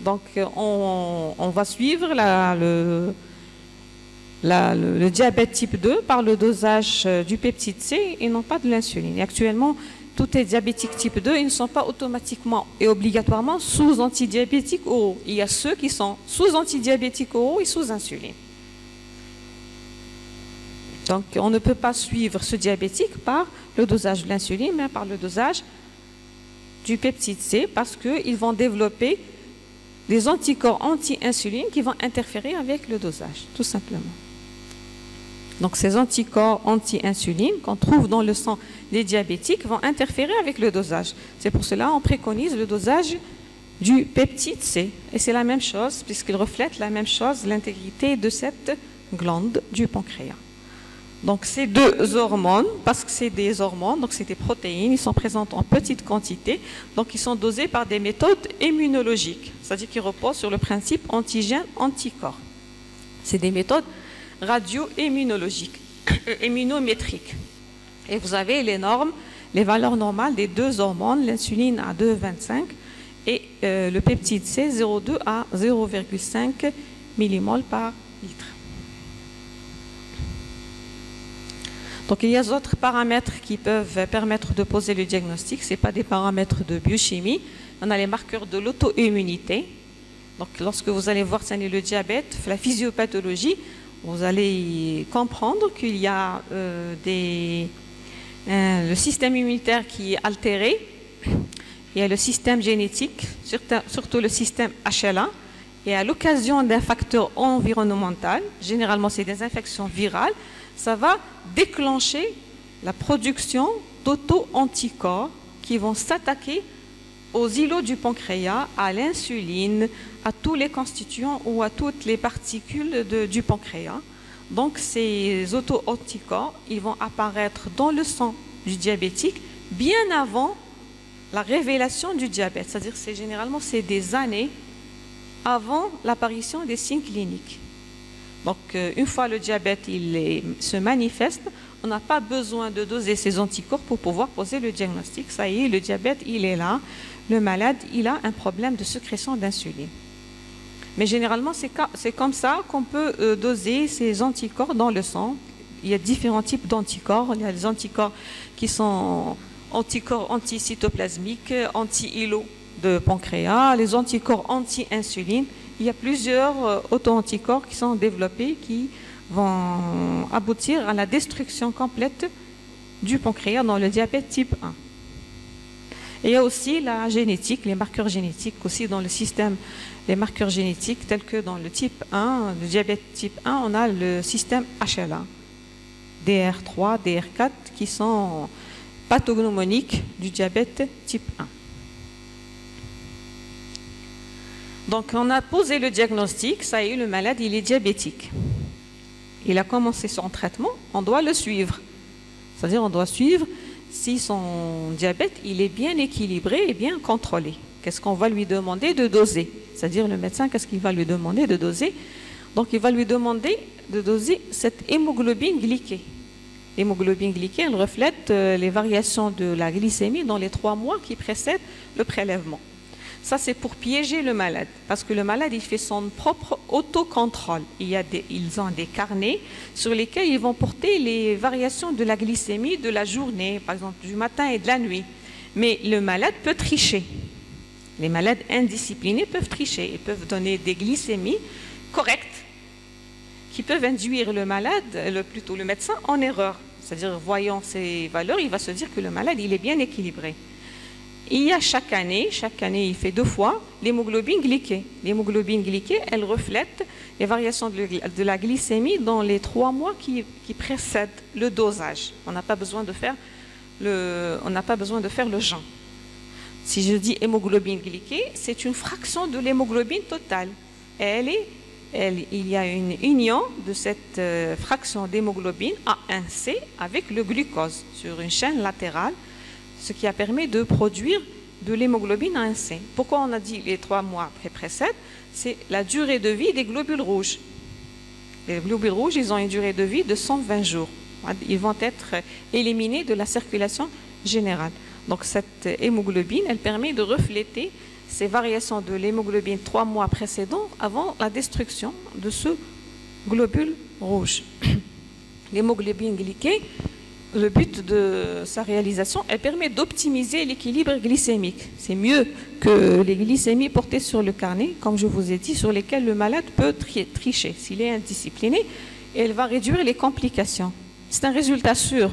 [SPEAKER 1] Donc, on va suivre le diabète type 2 par le dosage du peptide C et non pas de l'insuline. Et actuellement, tous les diabétiques type 2, ils ne sont pas automatiquement et obligatoirement sous antidiabétiques oraux. Il y a ceux qui sont sous antidiabétiques oraux et sous insuline. Donc, on ne peut pas suivre ce diabétique par le dosage de l'insuline, mais par le dosage du peptide C, parce qu'ils vont développer des anticorps anti-insuline qui vont interférer avec le dosage, tout simplement. Donc, ces anticorps anti-insuline qu'on trouve dans le sang des diabétiques vont interférer avec le dosage. C'est pour cela qu'on préconise le dosage du peptide C. Et c'est la même chose, puisqu'il reflète la même chose, l'intégrité de cette glande du pancréas. Donc, ces deux hormones, parce que c'est des hormones, donc c'est des protéines, ils sont présents en petite quantité, donc ils sont dosés par des méthodes immunologiques, c'est-à-dire qu'ils reposent sur le principe antigène-anticorps. C'est des méthodes radio-immunologiques, immunométriques. Et vous avez les normes, les valeurs normales des deux hormones, l'insuline à 2,25 et le peptide C 0,2 à 0,5 millimoles par litre. Donc, il y a d'autres paramètres qui peuvent permettre de poser le diagnostic. Ce n'est pas des paramètres de biochimie. On a les marqueurs de l'auto-immunité. Donc, lorsque vous allez voir le diabète, la physiopathologie, vous allez comprendre qu'il y a le système immunitaire qui est altéré. Il y a le système génétique, surtout le système HLA. Et à l'occasion d'un facteur environnemental, généralement c'est des infections virales, ça va déclencher la production d'auto-anticorps qui vont s'attaquer aux îlots du pancréas, à l'insuline, à tous les constituants ou à toutes les particules du pancréas. Donc ces auto-anticorps, ils vont apparaître dans le sang du diabétique bien avant la révélation du diabète. C'est-à-dire que généralement c'est des années avant l'apparition des signes cliniques. Donc, une fois le diabète se manifeste, on n'a pas besoin de doser ces anticorps pour pouvoir poser le diagnostic. Ça y est, le diabète, il est là. Le malade, il a un problème de sécrétion d'insuline. Mais généralement, c'est comme ça qu'on peut doser ces anticorps dans le sang. Il y a différents types d'anticorps. Il y a les anticorps qui sont anticorps anticytoplasmiques, anti-îlots de pancréas, les anticorps anti-insuline. Il y a plusieurs auto-anticorps qui sont développés qui vont aboutir à la destruction complète du pancréas dans le diabète type 1. Et il y a aussi la génétique, les marqueurs génétiques aussi dans le système, les marqueurs génétiques tels que dans le type 1, le diabète type 1, on a le système HLA, DR3, DR4 qui sont pathognomoniques du diabète type 1. Donc, on a posé le diagnostic, ça y est, le malade, il est diabétique. Il a commencé son traitement, on doit le suivre. C'est-à-dire, on doit suivre si son diabète, il est bien équilibré et bien contrôlé. Qu'est-ce qu'on va lui demander de doser? C'est-à-dire, le médecin, qu'est-ce qu'il va lui demander de doser? Donc, il va lui demander de doser cette hémoglobine glyquée. L'hémoglobine glyquée, elle reflète les variations de la glycémie dans les 3 mois qui précèdent le prélèvement. Ça, c'est pour piéger le malade, parce que le malade, il fait son propre autocontrôle. Ils ont des carnets sur lesquels ils vont porter les variations de la glycémie de la journée, par exemple du matin et de la nuit. Mais le malade peut tricher. Les malades indisciplinés peuvent tricher. Ils peuvent donner des glycémies correctes qui peuvent induire le malade, plutôt le médecin, en erreur. C'est-à-dire, voyant ces valeurs, il va se dire que le malade, il est bien équilibré. Il y a chaque année, il fait 2 fois l'hémoglobine glyquée. L'hémoglobine glyquée, elle reflète les variations de la glycémie dans les 3 mois qui précèdent le dosage. On n'a pas besoin de faire le jeûne. Si je dis hémoglobine glyquée, c'est une fraction de l'hémoglobine totale. Il y a une union de cette fraction d'hémoglobine A1C avec le glucose sur une chaîne latérale, ce qui a permis de produire de l'hémoglobine A1C. Pourquoi on a dit les 3 mois précèdent? C'est la durée de vie des globules rouges. Les globules rouges, ils ont une durée de vie de 120 jours. Ils vont être éliminés de la circulation générale. Donc cette hémoglobine, elle permet de refléter ces variations de l'hémoglobine 3 mois précédents avant la destruction de ce globule rouge. L'hémoglobine glyquée, le but de sa réalisation, elle permet d'optimiser l'équilibre glycémique. C'est mieux que les glycémies portées sur le carnet, comme je vous ai dit, sur lesquelles le malade peut tricher. S'il est indiscipliné, elle va réduire les complications. C'est un résultat sûr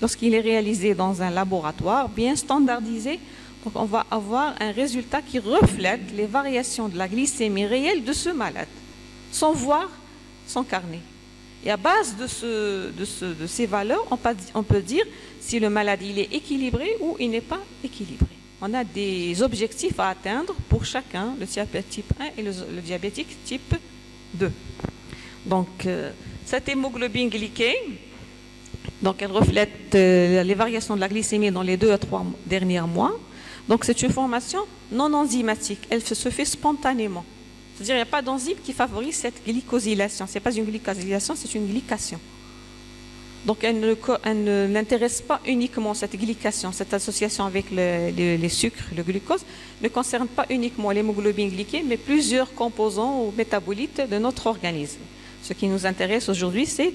[SPEAKER 1] lorsqu'il est réalisé dans un laboratoire bien standardisé. Donc on va avoir un résultat qui reflète les variations de la glycémie réelle de ce malade, sans voir son carnet. Et à base de ces valeurs, on peut dire si le malade il est équilibré ou il n'est pas équilibré. On a des objectifs à atteindre pour chacun, le diabète type 1 et le diabétique type 2. Donc, cette hémoglobine glyquée, donc elle reflète les variations de la glycémie dans les 2 à 3 derniers mois. Donc, c'est une formation non enzymatique. Elle se fait spontanément. C'est-à-dire qu'il n'y a pas d'enzyme qui favorise cette glycosylation. Ce n'est pas une glycosylation, c'est une glycation. Donc, elle ne l'intéresse pas uniquement, cette glycation, cette association avec les sucres, le glucose, ne concerne pas uniquement l'hémoglobine glyquée, mais plusieurs composants ou métabolites de notre organisme. Ce qui nous intéresse aujourd'hui, c'est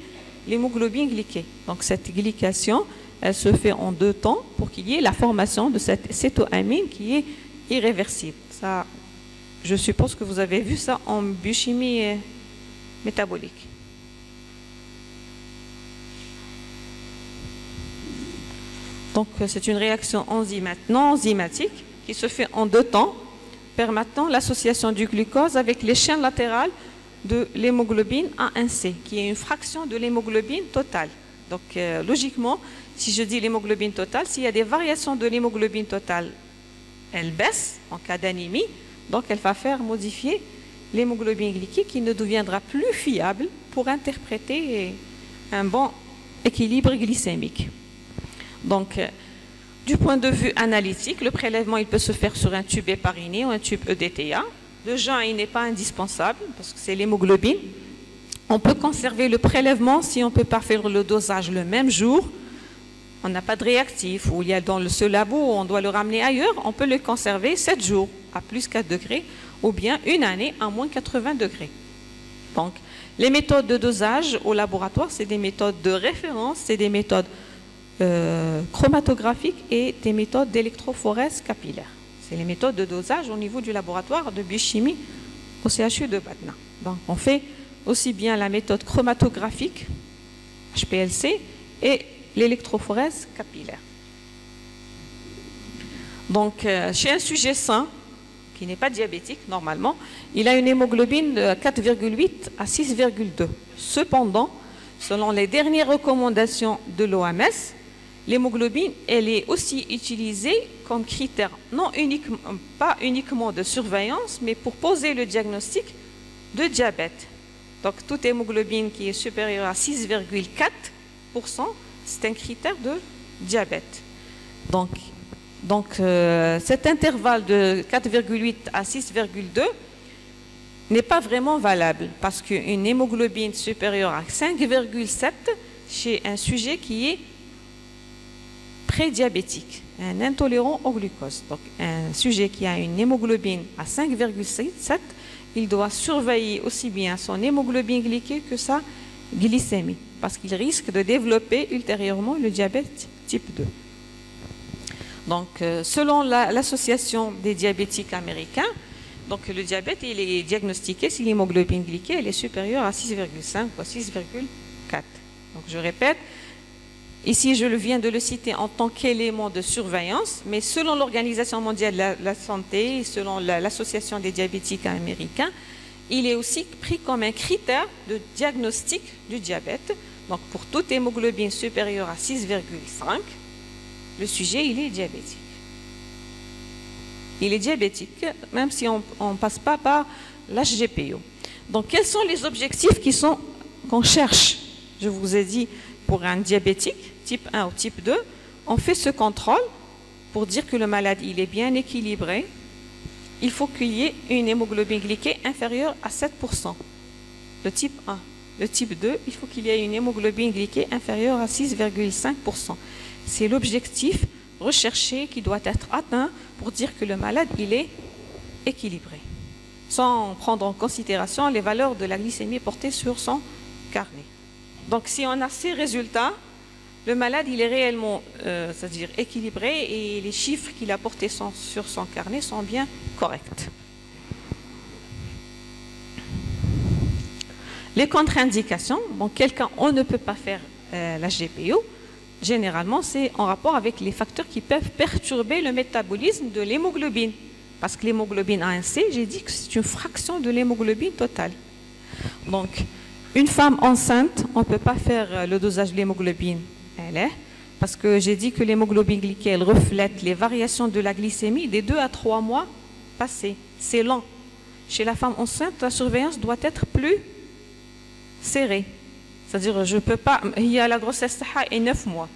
[SPEAKER 1] l'hémoglobine glyquée. Donc, cette glycation, elle se fait en 2 temps pour qu'il y ait la formation de cette cétoamine qui est irréversible. Ça, je suppose que vous avez vu ça en biochimie métabolique. Donc, c'est une réaction non enzymatique qui se fait en 2 temps, permettant l'association du glucose avec les chaînes latérales de l'hémoglobine A1C, qui est une fraction de l'hémoglobine totale. Donc, logiquement, si je dis l'hémoglobine totale, s'il y a des variations de l'hémoglobine totale, elle baisse en cas d'anémie, donc elle va faire modifier l'hémoglobine glyquée qui ne deviendra plus fiable pour interpréter un bon équilibre glycémique. Donc, du point de vue analytique, le prélèvement il peut se faire sur un tube hépariné ou un tube EDTA. Le joint il n'est pas indispensable parce que c'est l'hémoglobine. On peut conserver le prélèvement si on ne peut pas faire le dosage le même jour. On n'a pas de réactif ou il y a dans ce labo où on doit le ramener ailleurs, on peut le conserver 7 jours à plus 4 degrés ou bien une année à moins 80 degrés. Donc, les méthodes de dosage au laboratoire, c'est des méthodes de référence, c'est des méthodes chromatographiques et des méthodes d'électrophorèse capillaire. C'est les méthodes de dosage au niveau du laboratoire de biochimie au CHU de Batna. Donc, on fait aussi bien la méthode chromatographique, HPLC, et l'électrophorèse capillaire. Donc, chez un sujet sain, qui n'est pas diabétique normalement, il a une hémoglobine de 4,8 à 6,2. Cependant, selon les dernières recommandations de l'OMS, l'hémoglobine, elle est aussi utilisée comme critère pas uniquement de surveillance, mais pour poser le diagnostic de diabète. Donc, toute hémoglobine qui est supérieure à 6,4%, c'est un critère de diabète. Donc cet intervalle de 4,8 à 6,2 n'est pas vraiment valable parce qu'une hémoglobine supérieure à 5,7 chez un sujet qui est prédiabétique, un intolérant au glucose. Donc un sujet qui a une hémoglobine à 5,7, il doit surveiller aussi bien son hémoglobine glyquée que sa glycémie, parce qu'il risque de développer ultérieurement le diabète type 2. Donc, selon l'association des diabétiques américains, donc le diabète il est diagnostiqué si l'hémoglobine glyquée elle est supérieure à 6,5 ou à 6,4. Donc, je répète, ici je viens de le citer en tant qu'élément de surveillance, mais selon l'Organisation mondiale de la santé et selon l'association des diabétiques américains, il est aussi pris comme un critère de diagnostic du diabète. Donc, pour toute hémoglobine supérieure à 6,5, le sujet, il est diabétique. Il est diabétique, même si on ne passe pas par l'HGPO. Donc, quels sont les objectifs qu'on cherche? Je vous ai dit, pour un diabétique, type 1 ou type 2, on fait ce contrôle pour dire que le malade, il est bien équilibré. Il faut qu'il y ait une hémoglobine glyquée inférieure à 7%. Le type 1. Le type 2, il faut qu'il y ait une hémoglobine glyquée inférieure à 6,5%. C'est l'objectif recherché qui doit être atteint pour dire que le malade, il est équilibré, sans prendre en considération les valeurs de la glycémie portée sur son carnet. Donc, si on a ces résultats, le malade il est réellement c'est-à-dire équilibré et les chiffres qu'il a portés sur son carnet sont bien corrects. Les contre-indications, bon, quelqu'un on ne peut pas faire la GPO, généralement c'est en rapport avec les facteurs qui peuvent perturber le métabolisme de l'hémoglobine. Parce que l'hémoglobine A1C, j'ai dit que c'est une fraction de l'hémoglobine totale. Donc, une femme enceinte, on ne peut pas faire le dosage de l'hémoglobine LR, parce que j'ai dit que l'hémoglobine glyquée, elle reflète les variations de la glycémie des 2 à 3 mois passés. C'est lent. Chez la femme enceinte, la surveillance doit être plus serrée. C'est-à-dire, je ne peux pas... Il y a la grossesse et 9 mois.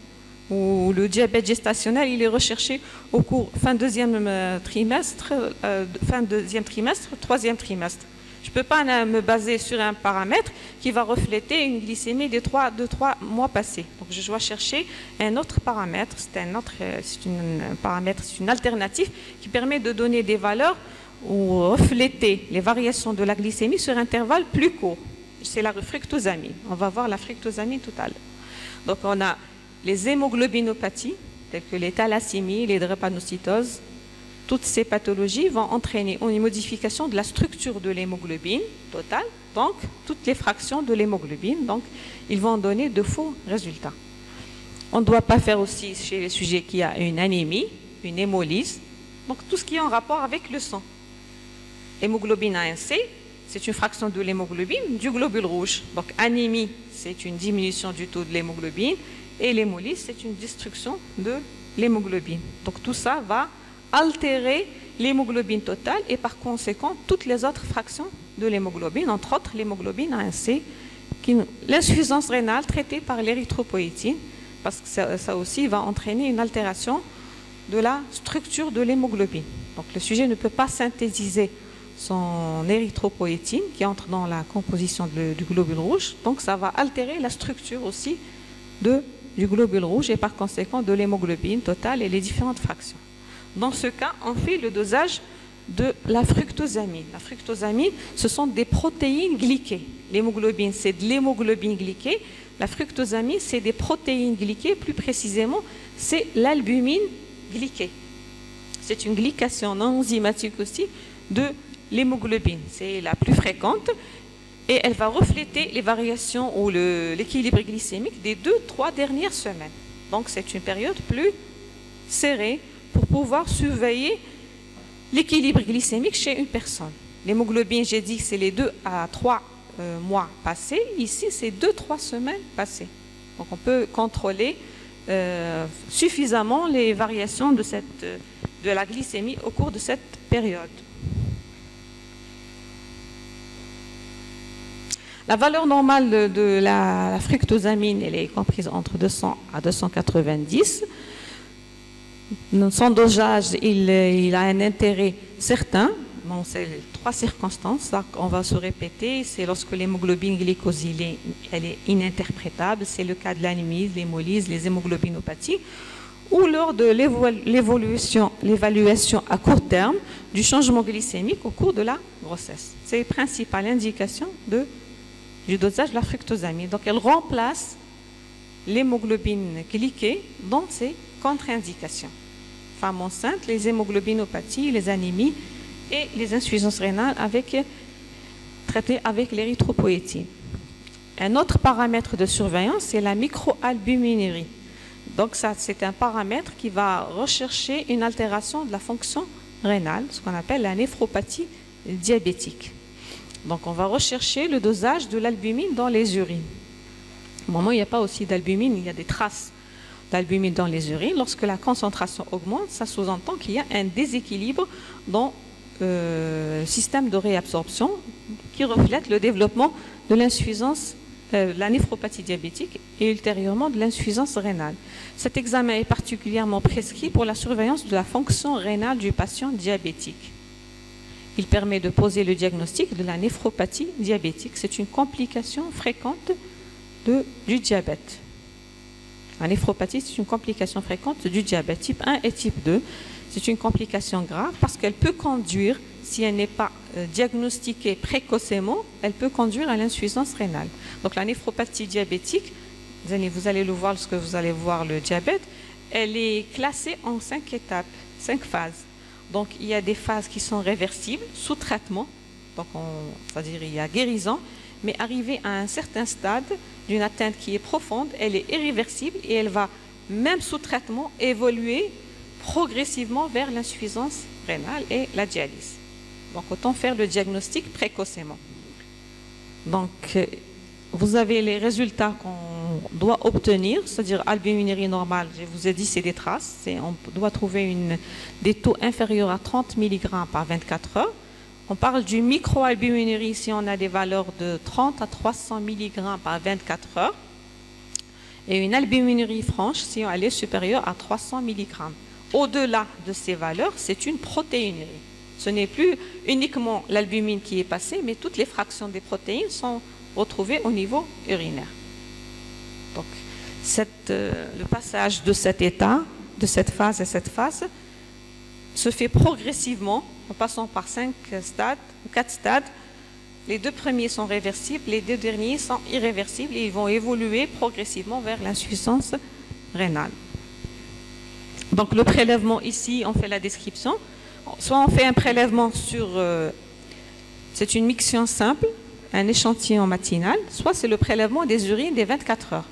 [SPEAKER 1] Où le diabète gestationnel, il est recherché au cours fin deuxième trimestre, troisième trimestre. Je ne peux pas me baser sur un paramètre qui va refléter une glycémie de 3 mois passés. Donc je dois chercher un autre paramètre, c'est une alternative qui permet de donner des valeurs ou refléter les variations de la glycémie sur un intervalle plus court. C'est la fructosamine. On va voir la fructosamine tout à l'heure. Donc on a les hémoglobinopathies, telles que les thalassémies, les drépanocytoses, toutes ces pathologies vont entraîner une modification de la structure de l'hémoglobine totale, donc toutes les fractions de l'hémoglobine, donc ils vont donner de faux résultats. On ne doit pas faire aussi chez les sujets qui a une anémie, une hémolyse, donc tout ce qui est en rapport avec le sang. Hémoglobine A1C, c'est une fraction de l'hémoglobine du globule rouge. Donc anémie, c'est une diminution du taux de l'hémoglobine. Et l'hémolyse, c'est une destruction de l'hémoglobine. Donc tout ça va altérer l'hémoglobine totale et par conséquent toutes les autres fractions de l'hémoglobine, entre autres l'hémoglobine A1C, l'insuffisance rénale traitée par l'érythropoïétine, parce que ça aussi va entraîner une altération de la structure de l'hémoglobine. Donc le sujet ne peut pas synthétiser son érythropoïétine qui entre dans la composition du globule rouge, donc ça va altérer la structure aussi du globule rouge et par conséquent de l'hémoglobine totale et les différentes fractions. Dans ce cas, on fait le dosage de la fructosamine. La fructosamine, ce sont des protéines glyquées. L'hémoglobine, c'est de l'hémoglobine glyquée. La fructosamine, c'est des protéines glyquées. Plus précisément, c'est l'albumine glyquée. C'est une glycation non enzymatique aussi de l'hémoglobine. C'est la plus fréquente. Et elle va refléter les variations ou l'équilibre glycémique des 2-3 dernières semaines. Donc c'est une période plus serrée pour pouvoir surveiller l'équilibre glycémique chez une personne. L'hémoglobine, j'ai dit que c'est les 2 à 3 mois passés. Ici, c'est 2-3 semaines passées. Donc on peut contrôler suffisamment les variations de la glycémie au cours de cette période. La valeur normale de la fructosamine, elle est comprise entre 200 à 290. Son dosage, il a un intérêt certain. Bon, c'est 3 circonstances. On va se répéter. C'est lorsque l'hémoglobine glycosylée, elle est ininterprétable. C'est le cas de l'anémie, l'hémolyse, les hémoglobinopathies. Ou lors de l'évaluation à court terme du changement glycémique au cours de la grossesse. C'est la principale indication du dosage de la fructosamine. Donc, elle remplace l'hémoglobine glyquée dans ses contre-indications. Femme enceinte, les hémoglobinopathies, les anémies et les insuffisances rénales traitées avec l'érythropoïétine. Un autre paramètre de surveillance, c'est la microalbuminurie. Donc, ça, c'est un paramètre qui va rechercher une altération de la fonction rénale, ce qu'on appelle la néphropathie diabétique. Donc, on va rechercher le dosage de l'albumine dans les urines. Au moment où il n'y a pas aussi d'albumine, il y a des traces d'albumine dans les urines. Lorsque la concentration augmente, ça sous-entend qu'il y a un déséquilibre dans le système de réabsorption qui reflète le développement de l'insuffisance, la néphropathie diabétique et ultérieurement de l'insuffisance rénale. Cet examen est particulièrement prescrit pour la surveillance de la fonction rénale du patient diabétique. Il permet de poser le diagnostic de la néphropathie diabétique. C'est une complication fréquente du diabète. La néphropathie, c'est une complication fréquente du diabète type 1 et type 2. C'est une complication grave parce qu'elle peut conduire, si elle n'est pas diagnostiquée précocement, elle peut conduire à l'insuffisance rénale. Donc la néphropathie diabétique vous allez le voir lorsque vous allez voir le diabète, elle est classée en 5 étapes, 5 phases. Donc, il y a des phases qui sont réversibles, sous traitement, donc c'est-à-dire il y a guérison, mais arrivé à un certain stade d'une atteinte qui est profonde, elle est irréversible et elle va, même sous traitement, évoluer progressivement vers l'insuffisance rénale et la dialyse. Donc, autant faire le diagnostic précocement. Donc, vous avez les résultats qu'on doit obtenir, c'est-à-dire albuminurie normale, je vous ai dit, c'est des traces. On doit trouver des taux inférieurs à 30 mg par 24 heures. On parle du microalbuminurie si on a des valeurs de 30 à 300 mg par 24 heures. Et une albuminurie franche si elle est supérieure à 300 mg. Au-delà de ces valeurs, c'est une protéinurie. Ce n'est plus uniquement l'albumine qui est passée, mais toutes les fractions des protéines sont retrouvées au niveau urinaire. Donc, le passage de cet état, de cette phase à cette phase, se fait progressivement, en passant par 5 stades, 4 stades. Les 2 premiers sont réversibles, les 2 derniers sont irréversibles et ils vont évoluer progressivement vers l'insuffisance rénale. Donc, le prélèvement ici, on fait la description. Soit on fait un prélèvement sur, c'est une miction simple, un échantillon matinal, soit c'est le prélèvement des urines des 24 heures.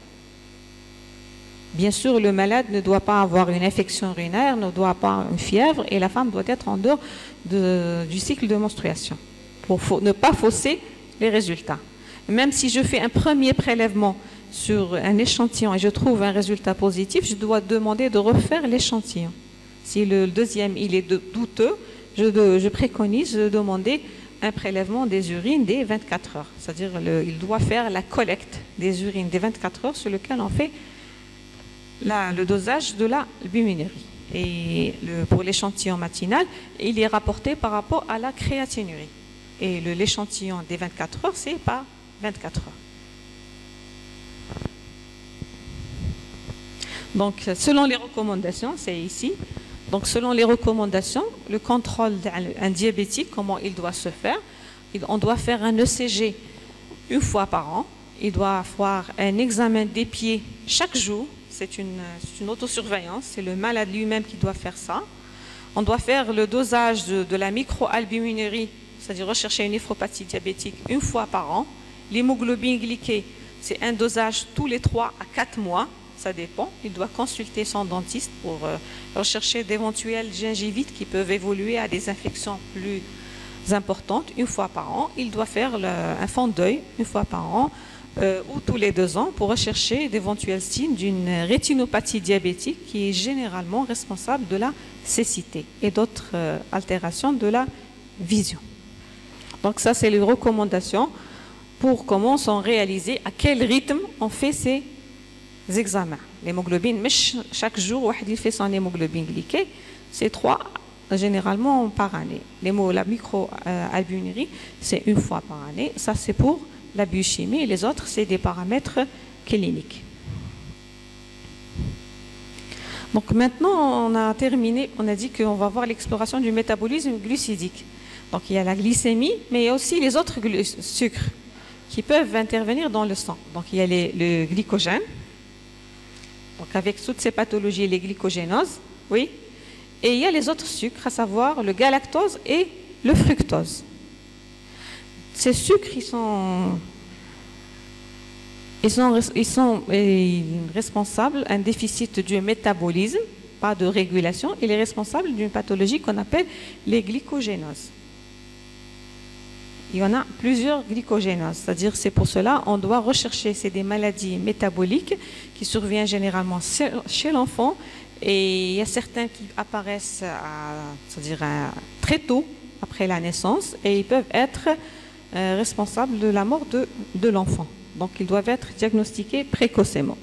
[SPEAKER 1] Bien sûr, le malade ne doit pas avoir une infection urinaire, ne doit pas avoir une fièvre et la femme doit être en dehors du cycle de menstruation pour ne pas fausser les résultats. Même si je fais un premier prélèvement sur un échantillon et je trouve un résultat positif, je dois demander de refaire l'échantillon. Si le deuxième il est douteux, je préconise de demander un prélèvement des urines des 24 heures. C'est-à-dire il doit faire la collecte des urines des 24 heures sur lequel on fait le dosage de l'albuminurie. Et pour l'échantillon matinal, il est rapporté par rapport à la créatinurie. Et l'échantillon des 24 heures, c'est par 24 heures. Donc, selon les recommandations, c'est ici. Donc, selon les recommandations, le contrôle d'un diabétique, comment il doit se faire? On doit faire un ECG une fois par an. Il doit avoir un examen des pieds chaque jour. C'est une autosurveillance. C'est le malade lui-même qui doit faire ça. On doit faire le dosage de la microalbuminurie, c'est-à-dire rechercher une néphropathie diabétique une fois par an. L'hémoglobine glyquée, c'est un dosage tous les 3 à 4 mois. Ça dépend. Il doit consulter son dentiste pour rechercher d'éventuelles gingivites qui peuvent évoluer à des infections plus importantes une fois par an. Il doit faire un fond d'œil une fois par an ou tous les 2 ans pour rechercher d'éventuels signes d'une rétinopathie diabétique qui est généralement responsable de la cécité et d'autres altérations de la vision. Donc ça, c'est les recommandations pour comment sont réalisés, à quel rythme on fait ces examens. L'hémoglobine, mais chaque jour, il fait son hémoglobine glyquée, c'est 3 généralement par année. La microalbuminurie, c'est une fois par année. Ça, c'est pour la biochimie. Et les autres, c'est des paramètres cliniques. Donc maintenant, on a terminé, on a dit qu'on va voir l'exploration du métabolisme glucidique. Donc il y a la glycémie, mais il y a aussi les autres sucres qui peuvent intervenir dans le sang. Donc il y a le glycogène. Donc avec toutes ces pathologies, les glycogénoses, oui. Et il y a les autres sucres, à savoir le galactose et le fructose. Ces sucres, ils sont responsables d'un déficit du métabolisme, pas de régulation. Il est responsable d'une pathologie qu'on appelle les glycogénoses. Il y en a plusieurs glycogénoses, c'est-à-dire c'est pour cela qu'on doit rechercher, c'est des maladies métaboliques qui surviennent généralement chez l'enfant et il y a certains qui apparaissent très tôt après la naissance et ils peuvent être responsables de la mort de l'enfant. Donc ils doivent être diagnostiqués précocement.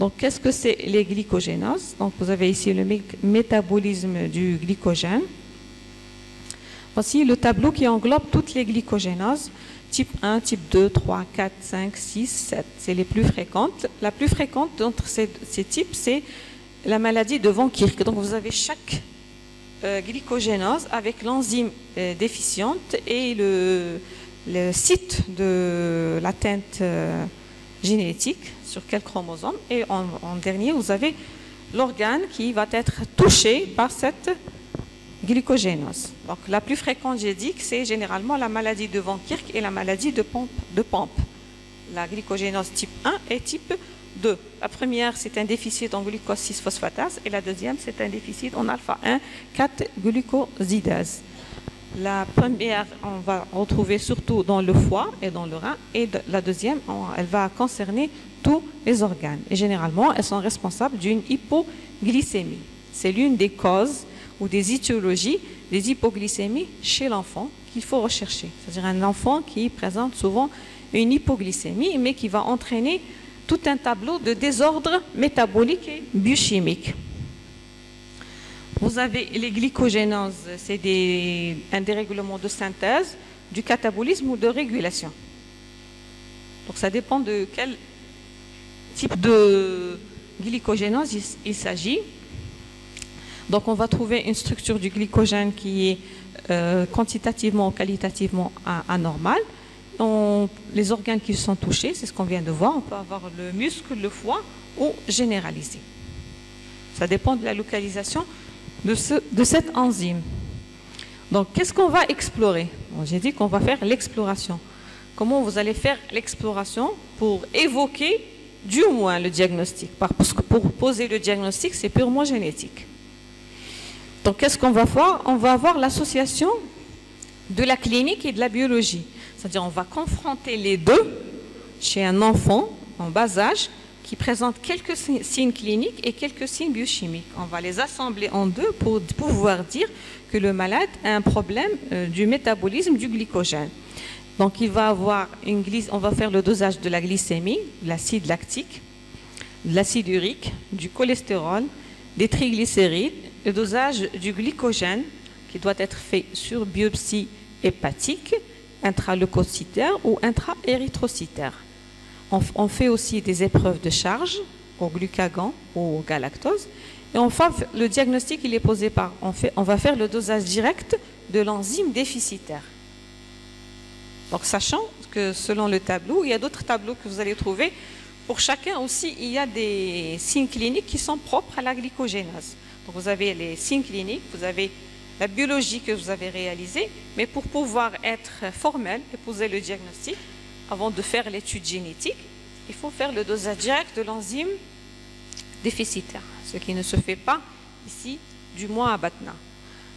[SPEAKER 1] Donc qu'est-ce que c'est les glycogénoses? Donc vous avez ici le métabolisme du glycogène. Voici le tableau qui englobe toutes les glycogénoses, type 1, type 2, 3, 4, 5, 6, 7. C'est les plus fréquentes. La plus fréquente d'entre ces types, c'est la maladie de Von Kirk. Donc vous avez chaque glycogénose avec l'enzyme déficiente et le site de l'atteinte génétique sur quel chromosome. Et en dernier, vous avez l'organe qui va être touché par cette glycogénose. Donc la plus fréquente, j'ai dit que c'est généralement la maladie de Van Kirk et la maladie de Pompe. La glycogénose type 1 et type 2. La première, c'est un déficit en glucose 6-phosphatase et la deuxième, c'est un déficit en alpha-1 4-glucosidase. La première, on va retrouver surtout dans le foie et dans le rein, et la deuxième, elle va concerner tous les organes. Et généralement, elles sont responsables d'une hypoglycémie. C'est l'une des causes ou des étiologies des hypoglycémies chez l'enfant qu'il faut rechercher. C'est-à-dire un enfant qui présente souvent une hypoglycémie, mais qui va entraîner tout un tableau de désordre métabolique et biochimique. Vous avez les glycogénoses, c'est un dérèglement de synthèse, du catabolisme ou de régulation. Donc ça dépend de quel type de glycogénose il s'agit. Donc on va trouver une structure du glycogène qui est quantitativement ou qualitativement anormale. Les organes qui sont touchés, c'est ce qu'on vient de voir, on peut avoir le muscle, le foie ou généralisé. Ça dépend de la localisation de cette enzyme. Donc, qu'est-ce qu'on va explorer? Bon, j'ai dit qu'on va faire l'exploration. Comment vous allez faire l'exploration pour évoquer du moins le diagnostic? Parce que pour poser le diagnostic, c'est purement génétique. Donc, qu'est-ce qu'on va voir? On va avoir l'association de la clinique et de la biologie. C'est-à-dire, on va confronter les deux chez un enfant en bas âge qui présente quelques signes cliniques et quelques signes biochimiques. On va les assembler en deux pour pouvoir dire que le malade a un problème du métabolisme du glycogène. Donc, il va avoir on va faire le dosage de la glycémie, de l'acide lactique, de l'acide urique, du cholestérol, des triglycérides, le dosage du glycogène qui doit être fait sur biopsie hépatique, intraleucocytaire ou intra-érythrocytaire. On fait aussi des épreuves de charge au glucagon ou au galactose. Et enfin, le diagnostic, il est posé par, on va faire le dosage direct de l'enzyme déficitaire. Donc, sachant que selon le tableau, il y a d'autres tableaux que vous allez trouver. Pour chacun aussi, il y a des signes cliniques qui sont propres à la glycogénose. Donc, vous avez les signes cliniques, vous avez la biologie que vous avez réalisée, mais pour pouvoir être formel et poser le diagnostic, avant de faire l'étude génétique, il faut faire le dosage direct de l'enzyme déficitaire, ce qui ne se fait pas ici, du moins à Batna.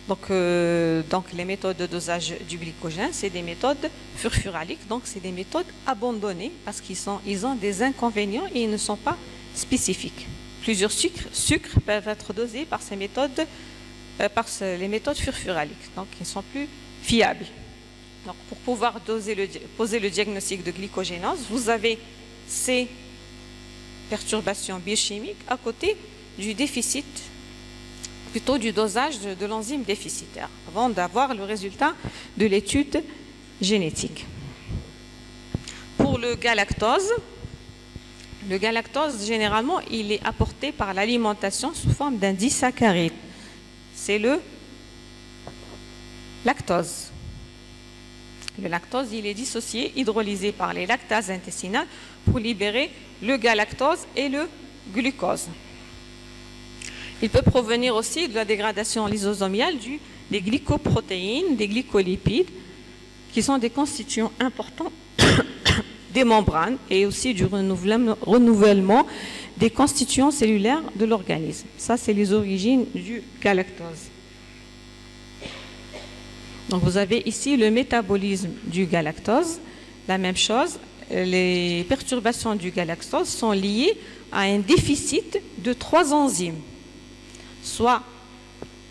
[SPEAKER 1] Donc les méthodes de dosage du glycogène, c'est des méthodes furfuraliques, donc c'est des méthodes abandonnées parce qu'ils ont des inconvénients et ils ne sont pas spécifiques. Plusieurs sucres peuvent être dosés par ces méthodes, les méthodes furfuraliques, donc ils ne sont plus fiables. Donc, pour pouvoir poser le diagnostic de glycogénose, vous avez ces perturbations biochimiques à côté du déficit, plutôt du dosage de l'enzyme déficitaire, avant d'avoir le résultat de l'étude génétique. Pour le galactose, généralement, il est apporté par l'alimentation sous forme d'un disaccharide. C'est le lactose. Le lactose, il est dissocié, hydrolysé par les lactases intestinales pour libérer le galactose et le glucose. Il peut provenir aussi de la dégradation lysosomiale des glycoprotéines, des glycolipides, qui sont des constituants importants des membranes et aussi du renouvellement des constituants cellulaires de l'organisme. Ça, c'est les origines du galactose. Donc, vous avez ici le métabolisme du galactose. La même chose, les perturbations du galactose sont liées à un déficit de 3 enzymes. Soit,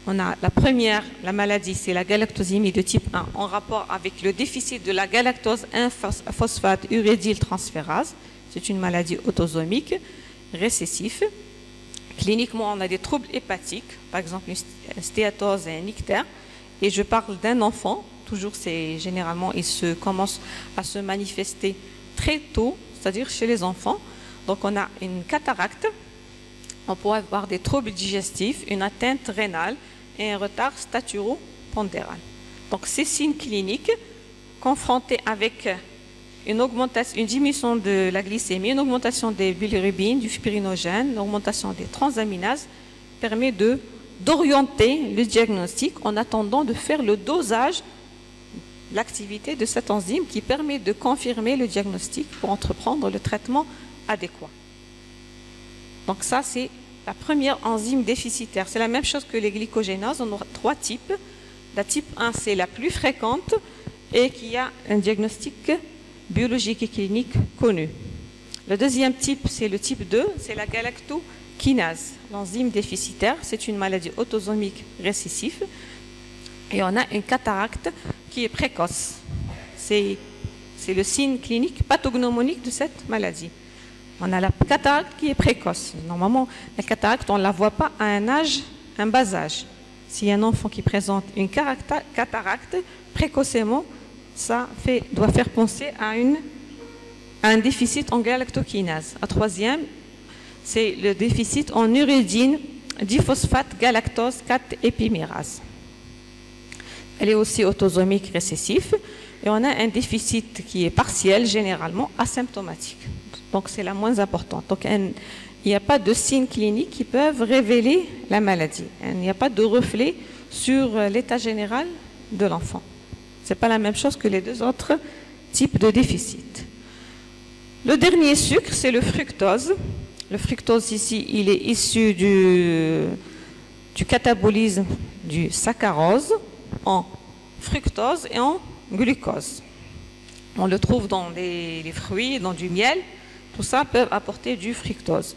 [SPEAKER 1] on a la première, la maladie, c'est la galactosémie de type 1 en rapport avec le déficit de la galactose 1-phosphate uridyltransférase. C'est une maladie autosomique récessive. Cliniquement, on a des troubles hépatiques, par exemple une stéatose et un ictère. Et je parle d'un enfant, toujours généralement, il commence à se manifester très tôt, c'est-à-dire chez les enfants. Donc on a une cataracte, on pourrait avoir des troubles digestifs, une atteinte rénale et un retard staturo-pondéral. Donc ces signes cliniques, confrontés avec une diminution de la glycémie, une augmentation des bilirubines, du fibrinogen, une augmentation des transaminases, permet d'orienter le diagnostic en attendant de faire le dosage, l'activité de cette enzyme qui permet de confirmer le diagnostic pour entreprendre le traitement adéquat. Donc ça, c'est la première enzyme déficitaire. C'est la même chose que les glycogénases. On aura 3 types. La type 1, c'est la plus fréquente et qui a un diagnostic biologique et clinique connu. Le deuxième type, c'est le type 2, c'est la galactokinase. L'enzyme déficitaire, c'est une maladie autosomique récessive. Et on a une cataracte qui est précoce. C'est le signe clinique pathognomonique de cette maladie. On a la cataracte qui est précoce. Normalement, la cataracte, on ne la voit pas à un bas âge. Si un enfant qui présente une cataracte précocement, ça doit faire penser à un déficit en galactokinase. La troisième, c'est le déficit en uridine diphosphate galactose 4 épimérase. Elle est aussi autosomique récessif et on a un déficit qui est partiel, généralement asymptomatique. Donc c'est la moins importante. Donc il n'y a pas de signes cliniques qui peuvent révéler la maladie. Il n'y a pas de reflet sur l'état général de l'enfant. Ce n'est pas la même chose que les 2 autres types de déficit. Le dernier sucre, c'est le fructose. Le fructose ici, il est issu du catabolisme du saccharose en fructose et en glucose. On le trouve dans les fruits, dans du miel. Tout ça peut apporter du fructose.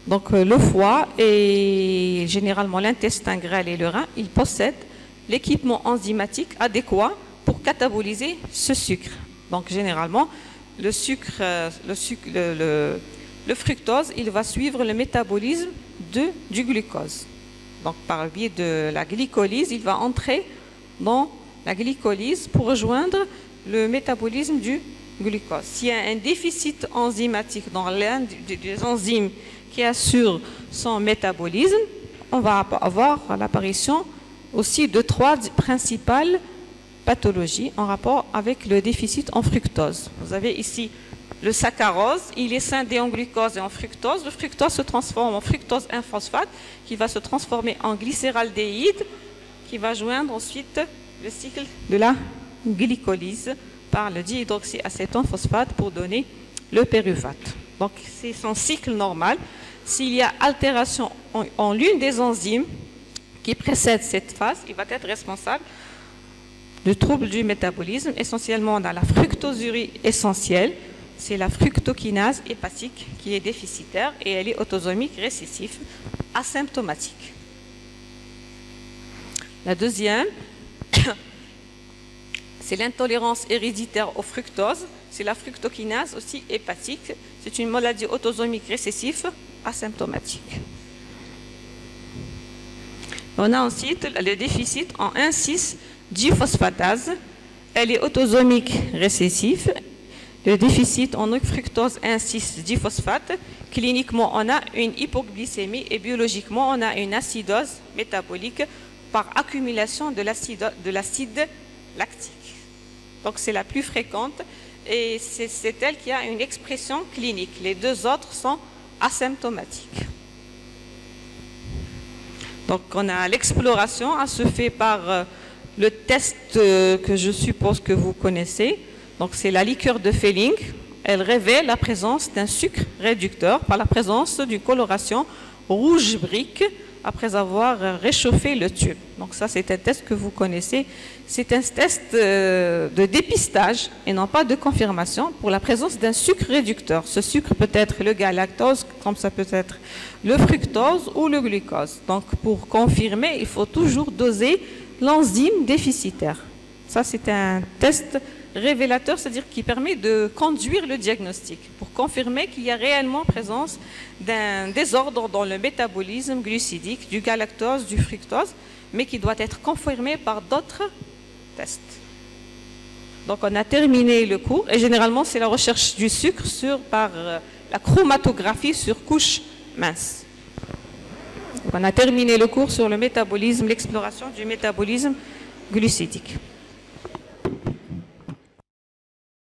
[SPEAKER 1] Donc le foie et généralement l'intestin grêle et le rein, ils possèdent l'équipement enzymatique adéquat pour cataboliser ce sucre. Donc généralement, le fructose, il va suivre le métabolisme du glucose. Donc par le biais de la glycolyse, il va entrer dans la glycolyse pour rejoindre le métabolisme du glucose. S'il y a un déficit enzymatique dans l'un des enzymes qui assure son métabolisme, on va avoir l'apparition aussi de 3 principales pathologies en rapport avec le déficit en fructose. Vous avez ici le saccharose, il est scindé en glucose et en fructose. Le fructose se transforme en fructose 1-phosphate qui va se transformer en glycéraldéhyde qui va joindre ensuite le cycle de la glycolyse par le dihydroxyacétone phosphate pour donner le pyruvate. Donc c'est son cycle normal. S'il y a altération en l'une des enzymes qui précède cette phase, il va être responsable de troubles du métabolisme. Essentiellement, on a la fructosurie essentielle, c'est la fructokinase hépatique qui est déficitaire et elle est autosomique récessive, asymptomatique. La deuxième, c'est l'intolérance héréditaire au fructose, c'est la fructokinase aussi hépatique, c'est une maladie autosomique récessive, asymptomatique. On a ensuite le déficit en 1,6-diphosphatase. Elle est autosomique récessive. Le déficit en fructose 1,6-diphosphate. Cliniquement, on a une hypoglycémie et biologiquement, on a une acidose métabolique par accumulation de l'acide lactique. Donc, c'est la plus fréquente et c'est elle qui a une expression clinique. Les 2 autres sont asymptomatiques. Donc, on a l'exploration, elle se fait par le test que je suppose que vous connaissez. Donc, c'est la liqueur de Fehling. Elle révèle la présence d'un sucre réducteur par la présence d'une coloration rouge brique après avoir réchauffé le tube. Donc, ça, c'est un test que vous connaissez. C'est un test de dépistage et non pas de confirmation pour la présence d'un sucre réducteur. Ce sucre peut être le galactose, comme ça peut être le fructose ou le glucose. Donc, pour confirmer, il faut toujours doser l'enzyme déficitaire. Ça, c'est un test révélateur, c'est-à-dire qui permet de conduire le diagnostic pour confirmer qu'il y a réellement présence d'un désordre dans le métabolisme glucidique du galactose, du fructose, mais qui doit être confirmé par d'autres tests. Donc on a terminé le cours et généralement c'est la recherche du sucre par la chromatographie sur couche mince. Donc on a terminé le cours sur le métabolisme, l'exploration du métabolisme glucidique.